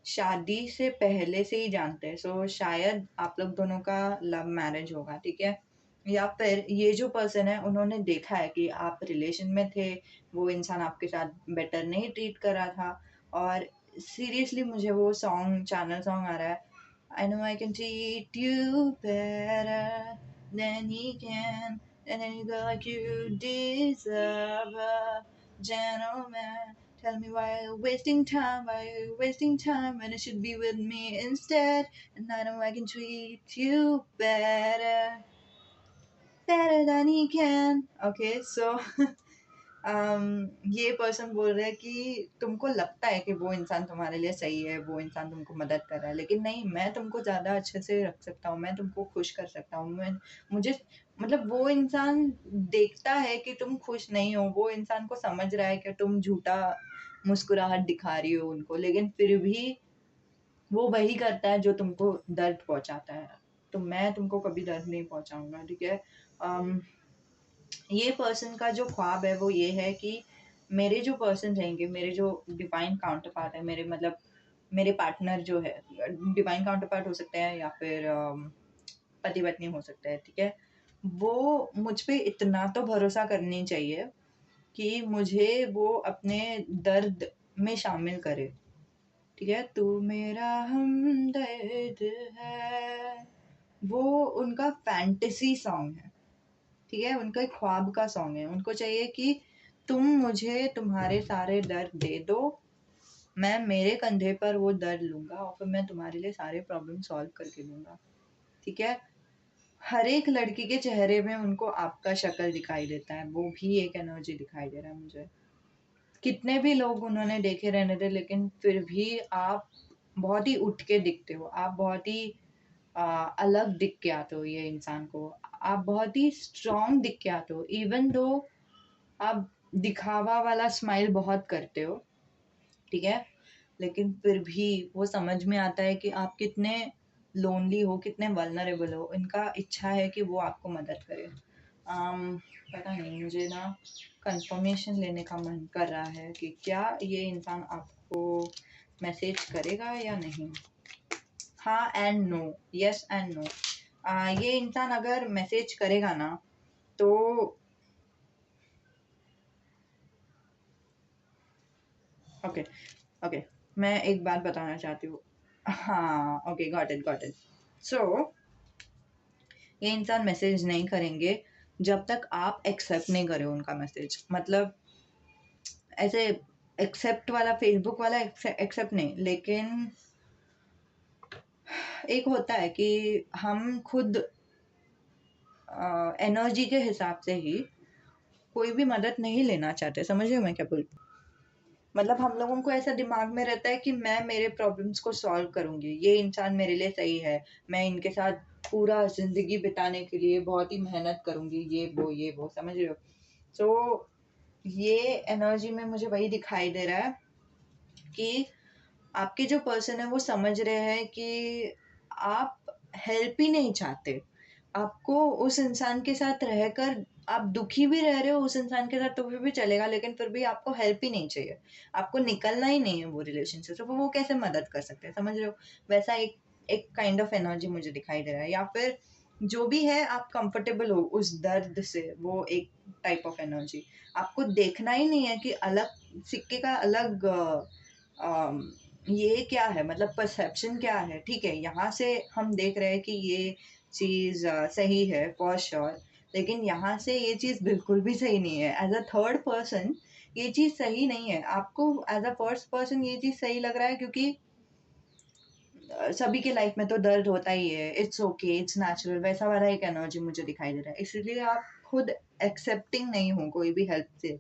शादी से पहले से ही जानते हैं। सो शायद आप लोग दोनों का लव मैरिज होगा, ठीक है, या फिर ये जो पर्सन है उन्होंने देखा है कि आप रिलेशन में थे, वो इंसान आपके साथ बेटर नहीं ट्रीट कर रहा था, और सीरियसली मुझे वो सॉन्ग, चैनल सॉन्ग आ रहा है, I know I can treat you better than he can, and then you go like you deserve a gentleman. Tell me why you're wasting time, why you're wasting time when it should be with me instead. And I know I can treat you better than he can. Okay, so ये person बोल रहे हैं कि तुमको लगता है कि वो इंसान तुम्हारे लिए सही है, वो इंसान तुमको मदद कर रहा है, लेकिन नहीं, मैं तुमको ज़्यादा अच्छे से रख सकता हूँ, मैं तुमको खुश कर सकता हूँ, मैं मुझे मतलब वो इंसान देखता है कि तुम खुश नहीं हो, वो इंसान को समझ रहा है कि तुम झूठा मुस्कुराहट दिखा रही हो उनको, लेकिन फिर भी वो वही करता है जो तुमको दर्द पहुंचाता है। तो मैं तुमको कभी दर्द नहीं पहुंचाऊंगा, ठीक है। अम, ये पर्सन का जो ख्वाब है वो ये है कि मेरे जो पर्सन रहेंगे, मेरे जो डिवाइन काउंटर पार्ट है, मेरे मतलब मेरे पार्टनर जो है, डिवाइन काउंटर पार्ट हो सकते हैं या फिर पति पत्नी हो सकता है, ठीक है, वो मुझ पे इतना तो भरोसा करनी चाहिए कि मुझे वो अपने दर्द में शामिल करे। ठीक है, तू मेरा हमदर्द है, वो उनका फैंटेसी सॉन्ग है, ठीक है, उनका एक ख्वाब का सॉन्ग है। उनको चाहिए कि तुम मुझे तुम्हारे सारे दर्द दे दो, मैं मेरे कंधे पर वो दर्द लूंगा और फिर मैं तुम्हारे लिए सारे प्रॉब्लम सॉल्व करके दूंगा, ठीक है। हर एक लड़की के चेहरे में उनको आपका शक्ल दिखाई देता है, वो भी एक एनर्जी दिखाई दे रहा है मुझे। कितने भी लोग उन्होंने देखे रहने थे, लेकिन फिर भी आप बहुत ही उठ के दिखते हो, आप बहुत ही अलग दिख के आते हो ये इंसान को, आप बहुत ही स्ट्रांग दिख के आते हो, इवन दो आप दिखावा वाला स्माइल बहुत करते हो, ठीक है, लेकिन फिर भी वो समझ में आता है कि आप कितने लोनली हो, कितने वल्नरेबल हो। इनका इच्छा है कि वो आपको मदद करे। पता नहीं, मुझे ना कंफर्मेशन लेने का मन कर रहा है कि क्या ये इंसान आपको मैसेज करेगा या नहीं। हाँ and no, yes and no. ये इंसान अगर मैसेज करेगा ना तो ओके ओके, मैं एक बात बताना चाहती हूँ। हाँ ओके, गॉट इट। सो ये इंसान मैसेज नहीं करेंगे जब तक आप एक्सेप्ट नहीं करे उनका मैसेज। मतलब ऐसे एक्सेप्ट वाला, फेसबुक वाला एक्सेप्ट नहीं, लेकिन एक होता है कि हम खुद एनर्जी के हिसाब से ही कोई भी मदद नहीं लेना चाहते। समझ रहे हो मैं क्या बोल, मतलब हम लोगों को ऐसा दिमाग में रहता है कि मैं मेरे प्रॉब्लम्स को सॉल्व करूंगी, ये इंसान मेरे लिए सही है, मैं इनके साथ पूरा जिंदगी बिताने के लिए बहुत ही मेहनत करूंगी, ये वो समझ रहे हो। सो ये एनर्जी में मुझे वही दिखाई दे रहा है कि आपके जो पर्सन है वो समझ रहे हैं कि आप हेल्प ही नहीं चाहते। आपको उस इंसान के साथ रहकर आप दुखी भी रह रहे हो उस इंसान के साथ तो फिर भी चलेगा, लेकिन फिर भी आपको हेल्प ही नहीं चाहिए, आपको निकलना ही नहीं है वो रिलेशनशिप से, तो वो कैसे मदद कर सकते हैं। समझ रहे हो, वैसा एक एक काइंड ऑफ एनर्जी मुझे दिखाई दे रहा है। या फिर जो भी है आप कंफर्टेबल हो उस दर्द से, वो एक टाइप ऑफ एनर्जी। आपको देखना ही नहीं है कि अलग सिक्के का अलग ये क्या है, मतलब परसेप्शन क्या है। ठीक है, यहाँ से हम देख रहे हैं कि ये चीज़ सही है फॉर श्योर, लेकिन यहाँ से ये चीज़ बिल्कुल भी सही नहीं है। एज अ थर्ड पर्सन ये चीज़ सही नहीं है। आपको एज अ फर्स्ट पर्सन ये चीज़ सही लग रहा है क्योंकि सभी के लाइफ में तो दर्द होता ही है, इट्स ओके, इट्स नेचुरल, वैसा वाला एक एनर्जी मुझे दिखाई दे रहा है। इसीलिए आप खुद एक्सेप्टिंग नहीं हो कोई भी हेल्प से,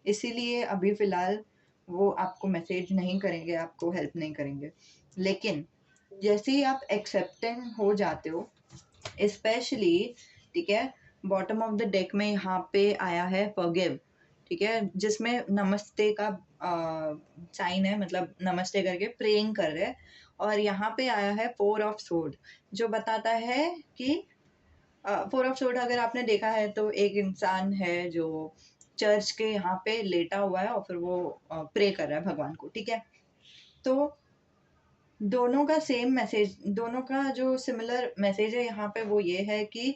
इसीलिए अभी फ़िलहाल वो आपको मैसेज नहीं करेंगे, आपको हेल्प नहीं करेंगे। लेकिन जैसे ही आप एक्सेप्टेंट हो जाते हो, स्पेशली, ठीक है, बॉटम ऑफ द डेक में यहाँ पे आया है फॉरगिव, ठीक है, जिसमें नमस्ते का साइन है, मतलब नमस्ते करके प्रेइंग कर रहे हैं। और यहाँ पे आया है फोर ऑफ सोर्ड, जो बताता है कि फोर ऑफ सोर्ड अगर आपने देखा है तो एक इंसान है जो चर्च के यहाँ पे लेटा हुआ है और फिर वो प्रे कर रहा है भगवान को, ठीक है। तो दोनों का सेम मैसेज, दोनों का जो सिमिलर मैसेज है यहाँ पे वो ये है कि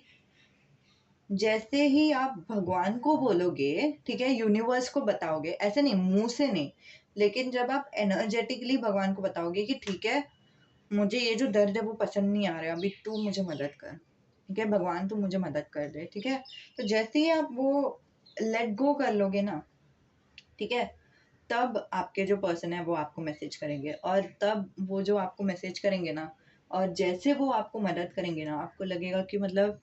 जैसे ही आप भगवान को बोलोगे, ठीक है, यूनिवर्स को बताओगे, ऐसे नहीं मुंह से नहीं, लेकिन जब आप एनर्जेटिकली भगवान को बताओगे कि ठीक है, मुझे ये जो दर्द है वो पसंद नहीं आ रहा, अभी तू मुझे मदद कर, ठीक है, भगवान तू मुझे मदद कर दे, ठीक है। तो जैसे ही आप वो लेट गो कर लोगे ना, ठीक है, तब आपके जो पर्सन है वो आपको मैसेज करेंगे, और तब वो जो आपको मैसेज करेंगे ना, और जैसे वो आपको मदद करेंगे ना, आपको लगेगा कि मतलब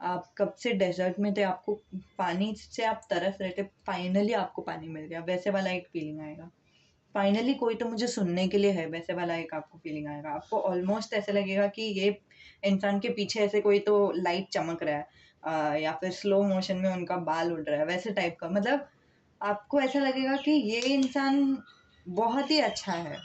आप कब से डेजर्ट में थे, आपको पानी से आप तरस रहे थे, फाइनली आपको पानी मिल गया, वैसे वाला एक फीलिंग आएगा। फाइनली कोई तो मुझे सुनने के लिए है, वैसे वाला एक आपको फीलिंग आएगा। आपको ऑलमोस्ट ऐसे लगेगा कि ये इंसान के पीछे ऐसे कोई तो लाइट चमक रहा है, या फिर स्लो मोशन में उनका बाल उड़ रहा है, वैसे टाइप का। मतलब आपको ऐसा लगेगा कि ये इंसान बहुत ही अच्छा है,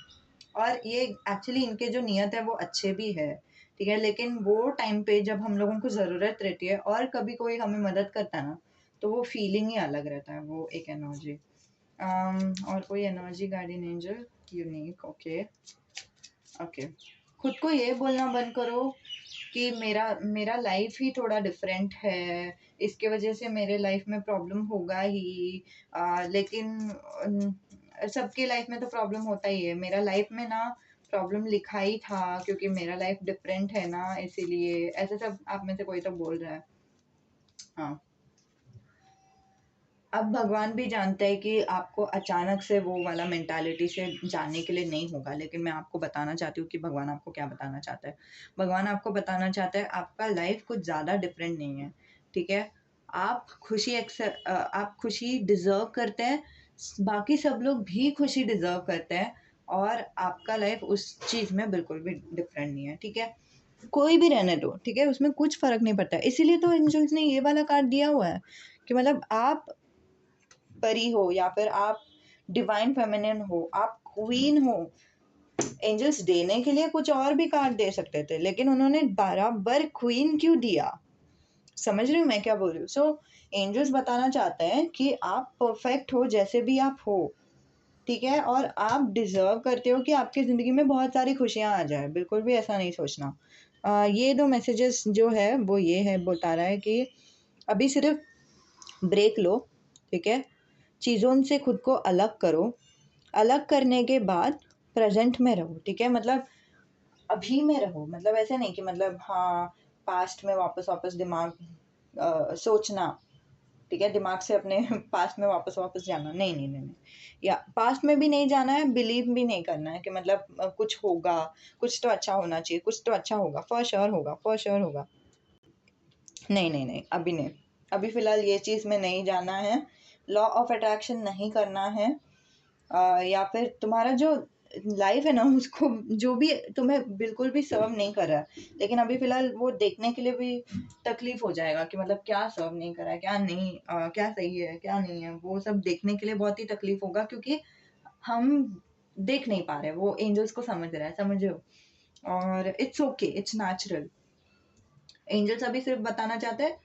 और ये एक्चुअली इनके जो नियत है वो अच्छे भी है, ठीक है, लेकिन वो टाइम पे जब हम लोगों को ज़रूरत रहती है और कभी कोई हमें मदद करता है ना, तो वो फीलिंग ही अलग रहता है, वो एक एनर्जी। और कोई energy guardian angel unique, okay okay. खुद को ये बोलना बंद करो कि मेरा मेरा लाइफ ही थोड़ा डिफरेंट है, इसके वजह से मेरे लाइफ में प्रॉब्लम होगा ही, लेकिन सबके लाइफ में तो प्रॉब्लम होता ही है। मेरा लाइफ में ना प्रॉब्लम लिखा ही था, क्योंकि मेरा लाइफ डिफरेंट है ना, इसीलिए ऐसे सब आप में से कोई तो बोल रहा है। हाँ, अब भगवान भी जानते हैं कि आपको अचानक से वो वाला मेंटालिटी से जाने के लिए नहीं होगा, लेकिन मैं आपको बताना चाहती हूँ कि भगवान आपको क्या बताना चाहता है। भगवान आपको बताना चाहता है आपका लाइफ कुछ ज़्यादा डिफरेंट नहीं है, ठीक है? आप खुशी डिज़र्व करते हैं, बाकी सब लोग भी खुशी डिज़र्व करते हैं, और आपका लाइफ उस चीज़ में बिल्कुल भी डिफरेंट नहीं है, ठीक है? कोई भी रहने दो, ठीक है? उसमें कुछ फ़र्क नहीं पड़ता है। इसीलिए तो एंजल्स ने ये वाला कार्ड दिया हुआ है कि मतलब आप परी हो या फिर आप डिवाइन फेमिनिन हो, आप क्वीन हो। एंजल्स देने के लिए कुछ और भी कार्ड दे सकते थे, लेकिन उन्होंने बराबर क्वीन क्यों दिया? समझ रही हूँ मैं क्या बोल रही हूँ? सो एंजल्स बताना चाहते हैं कि आप परफेक्ट हो जैसे भी आप हो, ठीक है? और आप डिजर्व करते हो कि आपकी ज़िंदगी में बहुत सारी खुशियाँ आ जाए, बिल्कुल भी ऐसा नहीं सोचना। ये 2 मैसेजेस जो है वो ये है, बता रहा है कि अभी सिर्फ ब्रेक लो, ठीक है? चीज़ों से खुद को अलग करो, अलग करने के बाद प्रेज़ेंट में रहो, ठीक है? मतलब अभी में रहो, मतलब ऐसे नहीं कि मतलब हाँ, पास्ट में वापस-वापस दिमाग सोचना, ठीक है? दिमाग से अपने पास्ट में वापस-वापस जाना, नहीं, नहीं, नहीं, नहीं। या पास्ट में भी नहीं जाना है, बिलीव भी नहीं करना है कि मतलब कुछ होगा, कुछ तो अच्छा होना चाहिए, कुछ तो अच्छा होगा, फॉर श्योर होगा, फॉर श्योर होगा। नहीं, नहीं, नहीं, अभी नहीं। अभी फ़िलहाल ये चीज़ में नहीं जाना है, लॉ ऑफ अट्रैक्शन नहीं करना है, या फिर तुम्हारा जो लाइफ है ना उसको जो भी तुम्हें बिल्कुल भी सर्व नहीं कर रहा है, लेकिन अभी फ़िलहाल वो देखने के लिए भी तकलीफ़ हो जाएगा कि मतलब क्या सर्व नहीं कर रहा है, क्या नहीं, क्या सही है, क्या नहीं है, वो सब देखने के लिए बहुत ही तकलीफ़ होगा, क्योंकि हम देख नहीं पा रहे, वो एंजल्स को समझ रहा है, समझ रहे हो? और it's okay, it's natural. Angels अभी सिर्फ बताना चाहते हैं,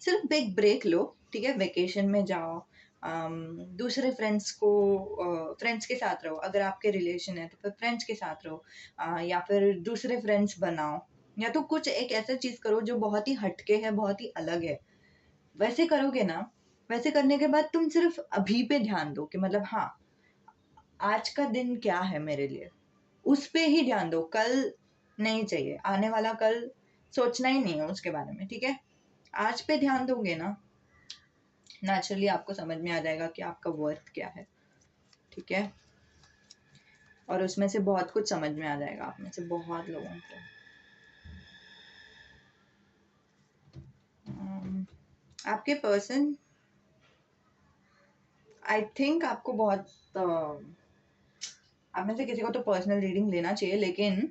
सिर्फ एक ब्रेक लो, ठीक है? वेकेशन में जाओ, दूसरे फ्रेंड्स के साथ रहो, अगर आपके रिलेशन है तो फिर फ्रेंड्स के साथ रहो, या फिर दूसरे फ्रेंड्स बनाओ, या तो कुछ एक ऐसा चीज़ करो जो बहुत ही हटके है, बहुत ही अलग है। वैसे करोगे ना, वैसे करने के बाद तुम सिर्फ अभी पे ध्यान दो कि मतलब हाँ, आज का दिन क्या है मेरे लिए, उस पे ही ध्यान दो, कल नहीं चाहिए, आने वाला कल सोचना ही नहीं है उसके बारे में, ठीक है? आज पे ध्यान दोगे ना, नेचुरली आपको समझ में आ जाएगा कि आपका वर्थ क्या है, ठीक है? और उसमें से बहुत कुछ समझ में आ जाएगा आप में से बहुत लोगों को। आपके पर्सन, आई थिंक आपको बहुत आप में से किसी को तो पर्सनल रीडिंग लेना चाहिए, लेकिन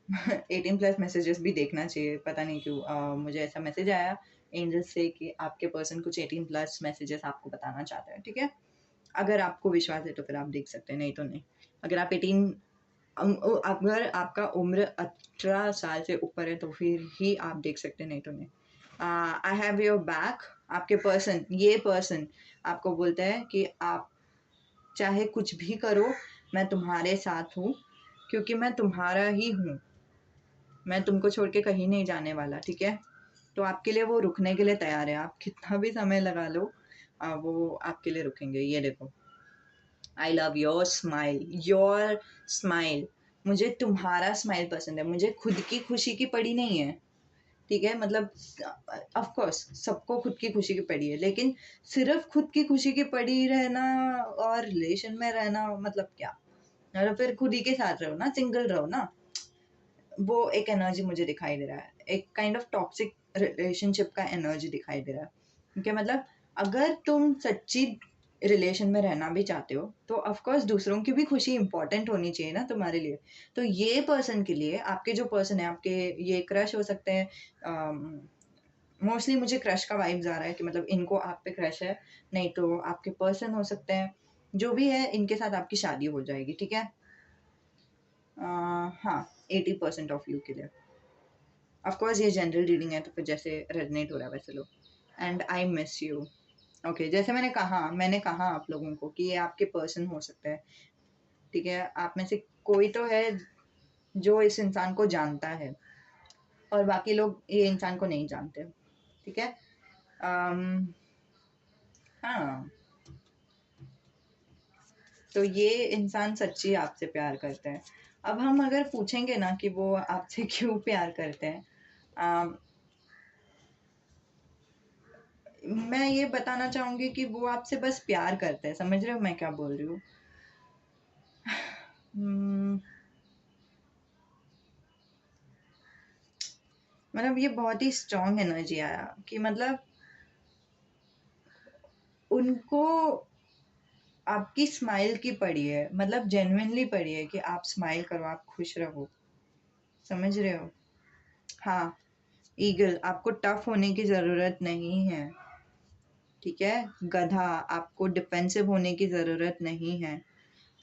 18+ मैसेजेस भी देखना चाहिए, पता नहीं क्यों मुझे ऐसा मैसेज आया एंजल से कि आपके पर्सन कुछ 18+ मैसेजेस आपको बताना चाहते हैं, ठीक है? अगर आपको विश्वास है तो फिर आप देख सकते हैं, नहीं तो नहीं। अगर आप 18 अगर आपका उम्र 18 साल से ऊपर है तो फिर ही आप देख सकते हैं, नहीं तो नहीं। I have your back. आपके पर्सन, ये पर्सन आपको बोलता है कि आप चाहे कुछ भी करो, मैं तुम्हारे साथ हूँ, क्योंकि मैं तुम्हारा ही हूँ, मैं तुमको छोड़ के कहीं नहीं जाने वाला, ठीक है? तो आपके लिए वो रुकने के लिए तैयार है, आप कितना भी समय लगा लो, वो आपके लिए रुकेंगे। ये देखो, I love your smile, your smile. मुझे तुम्हारा स्माइल पसंद है, मुझे खुद की खुशी की पड़ी नहीं है, ठीक है? मतलब ऑफ कोर्स सबको खुद की खुशी की पड़ी है, लेकिन सिर्फ खुद की खुशी की पड़ी रहना और रिलेशन में रहना मतलब क्या? मतलब फिर खुद ही के साथ रहो ना, सिंगल रहो ना। वो एक एनर्जी मुझे दिखाई दे रहा है, एक काइंड ऑफ टॉक्सिक रिलेशनशिप का एनर्जी दिखाई दे रहा है, क्योंकि मतलब अगर तुम सच्ची रिलेशन में रहना भी चाहते हो तो ऑफ कोर्स दूसरों की भी खुशी इंपॉर्टेंट होनी चाहिए ना तुम्हारे लिए। तो ये पर्सन के लिए, आपके जो पर्सन है, आपके ये क्रश हो सकते हैं, मोस्टली मुझे क्रश का वाइब्स आ रहा है कि मतलब इनको आप पे क्रश है, नहीं तो आपके पर्सन हो सकते हैं, जो भी है इनके साथ आपकी शादी हो जाएगी, ठीक है? हाँ, 80% ऑफ यू के लिए। ऑफ कोर्स ये जनरल रीडिंग है तो फिर जैसे रेजोनेट हो रहा है वैसे लो। And I miss you. Okay, जैसे मैंने कहा आप लोगों को कि ये आपके पर्सन हो सकते हैं, ठीक है? आप में से कोई तो है जो इस इंसान को जानता है, और बाकी लोग ये इंसान को नहीं जानते, ठीक है? um, हाँ, तो ये इंसान सच्ची आपसे प्यार करते हैं। अब हम अगर पूछेंगे ना कि वो आपसे क्यों प्यार करते हैं, अम, मैं ये बताना चाहूँगी कि वो आपसे बस प्यार करते हैं। समझ रहे हो मैं क्या बोल रही हूँ? हम्म, मतलब ये बहुत ही स्ट्रॉन्ग एनर्जी आया कि मतलब उनको आपकी स्माइल की पड़ी है, मतलब जेन्युइनली पड़ी है कि आप स्माइल करो, आप खुश रहो। समझ रहे हो? हाँ, ईगल, आपको टफ होने की ज़रूरत नहीं है, ठीक है? गधा, आपको डिफेंसिव होने की ज़रूरत नहीं है।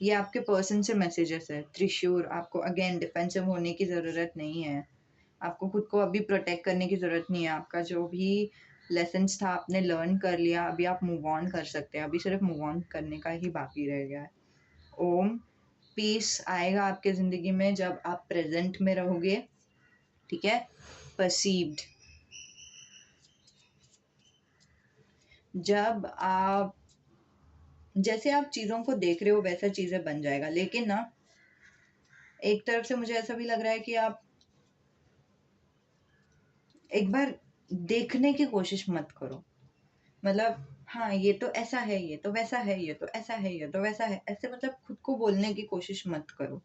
ये आपके पर्सन से मैसेजेस है। त्रिशूल, आपको अगेन डिफेंसिव होने की ज़रूरत नहीं है। आपको खुद को अभी प्रोटेक्ट करने की ज़रूरत नहीं है। आपका जो भी लेसन्स था आपने लर्न कर लिया, अभी आप मूव ऑन कर सकते हैं। अभी सिर्फ मूव ऑन करने का ही बाकी रह गया है। ओम, पीस आएगा आपके ज़िंदगी में जब आप प्रेजेंट में रहोगे, ठीक है? परसीव्ड, जब आप जैसे आप चीज़ों को देख रहे हो वैसा चीज़ें बन जाएगा। लेकिन ना एक तरफ से मुझे ऐसा भी लग रहा है कि आप एक बार देखने की कोशिश मत करो। मतलब हाँ, ये तो ऐसा है, ये तो वैसा है, ये तो ऐसा है, ये तो वैसा है, ऐसे मतलब खुद को बोलने की कोशिश मत करो।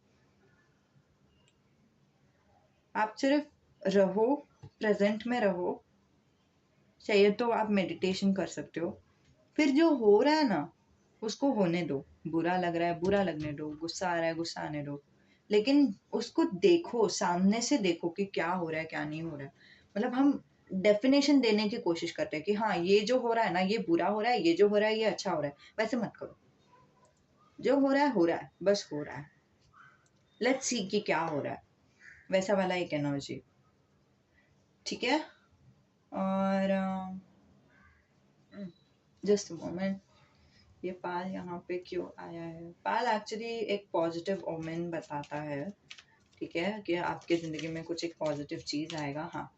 आप सिर्फ रहो, प्रेजेंट में रहो। चाहिए तो आप मेडिटेशन कर सकते हो। फिर जो हो रहा है ना, उसको होने दो। बुरा लग रहा है, बुरा लगने दो। गुस्सा आ रहा है, गुस्सा आने दो। लेकिन उसको देखो, सामने से देखो कि क्या हो रहा है, क्या नहीं हो रहा है। मतलब हम डेफिनेशन देने की कोशिश करते हैं कि हाँ, ये जो हो रहा है ना, ये बुरा हो रहा है, ये जो हो रहा है, ये अच्छा हो रहा है। वैसे मत करो। जो हो रहा है, बस हो रहा है। लेट्स सी कि क्या हो रहा है। वैसा वाला एक एनर्जी, ठीक है? और जस्ट मोमेंट, ये पाल यहाँ पे क्यों आया है? पाल एक्चुअली एक पॉजिटिव ओमेन बताता है, ठीक है, कि आपके ज़िंदगी में कुछ एक पॉजिटिव चीज़ आएगा। हाँ,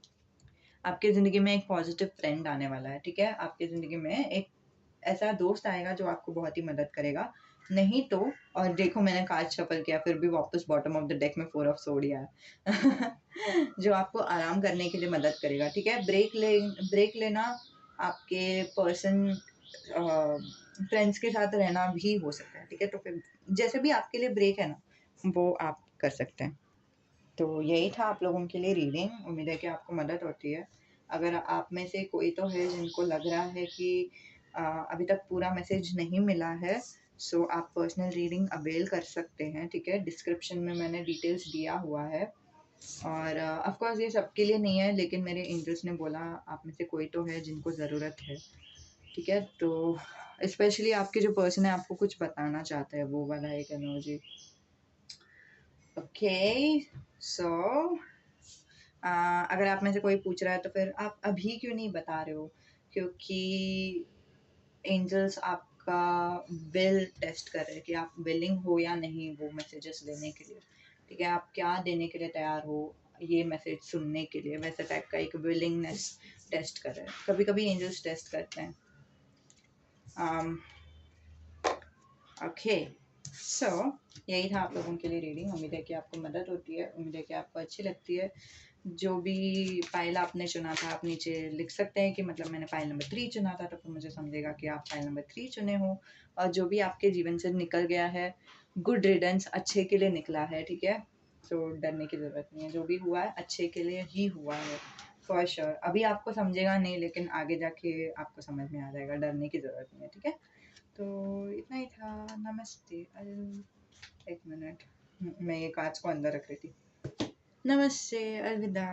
आपके ज़िंदगी में एक पॉजिटिव फ्रेंड आने वाला है, ठीक है? आपके ज़िंदगी में एक ऐसा दोस्त आएगा जो आपको बहुत ही मदद करेगा। नहीं तो, और देखो मैंने कार्ड शफल किया फिर भी वापस बॉटम ऑफ द डेक में 4 ऑफ सोर्ड आया है। जो आपको आराम करने के लिए मदद करेगा, ठीक है? ब्रेक लेना आपके पर्सन फ्रेंड्स के साथ रहना भी हो सकता है, ठीक है? तो फिर जैसे भी आपके लिए ब्रेक है ना, वो आप कर सकते हैं। तो यही था आप लोगों के लिए रीडिंग। उम्मीद है कि आपको मदद होती है। अगर आप में से कोई तो है जिनको लग रहा है कि अभी तक पूरा मैसेज नहीं मिला है, सो आप पर्सनल रीडिंग अवेल कर सकते हैं, ठीक है? डिस्क्रिप्शन में मैंने डिटेल्स दिया हुआ है। और ऑफ कोर्स ये सबके लिए नहीं है, लेकिन मेरे एंजल्स ने बोला आप में से कोई तो है जिनको ज़रूरत है, ठीक है? तो स्पेशली आपके जो पर्सन है आपको कुछ बताना चाहता है, वो वाला एक एनर्जी। ओके, सो अगर आप में से कोई पूछ रहा है तो फिर आप अभी क्यों नहीं बता रहे हो? क्योंकि एंजल्स आपका विल टेस्ट कर रहे हैं कि आप विलिंग हो या नहीं वो मैसेजेस देने के लिए, ठीक है? आप क्या देने के लिए तैयार हो ये मैसेज सुनने के लिए, वैसे टाइप का एक विलिंगनेस टेस्ट कर रहे हैं। कभी कभी एंजल्स टेस्ट करते हैं। ओके, सो यही था आप लोगों के लिए रीडिंग। उम्मीद है कि आपको मदद होती है, उम्मीद है कि आपको अच्छी लगती है। जो भी फाइल आपने चुना था आप नीचे लिख सकते हैं कि मतलब मैंने फाइल नंबर 3 चुना था, तो फिर मुझे समझेगा कि आप फाइल नंबर 3 चुने हो। और जो भी आपके जीवन से निकल गया है, गुड रिडंस, अच्छे के लिए निकला है, ठीक है? तो डरने की ज़रूरत नहीं है। जो भी हुआ है अच्छे के लिए ही हुआ है, फॉर श्योर। अभी आपको समझेगा नहीं, लेकिन आगे जाके आपको समझ में आ जाएगा। डरने की ज़रूरत नहीं है, ठीक है? तो इतना ही था। नमस्ते। एक मिनट, मैं ये कांच को अंदर रख रही थी। नमस्ते, अलविदा।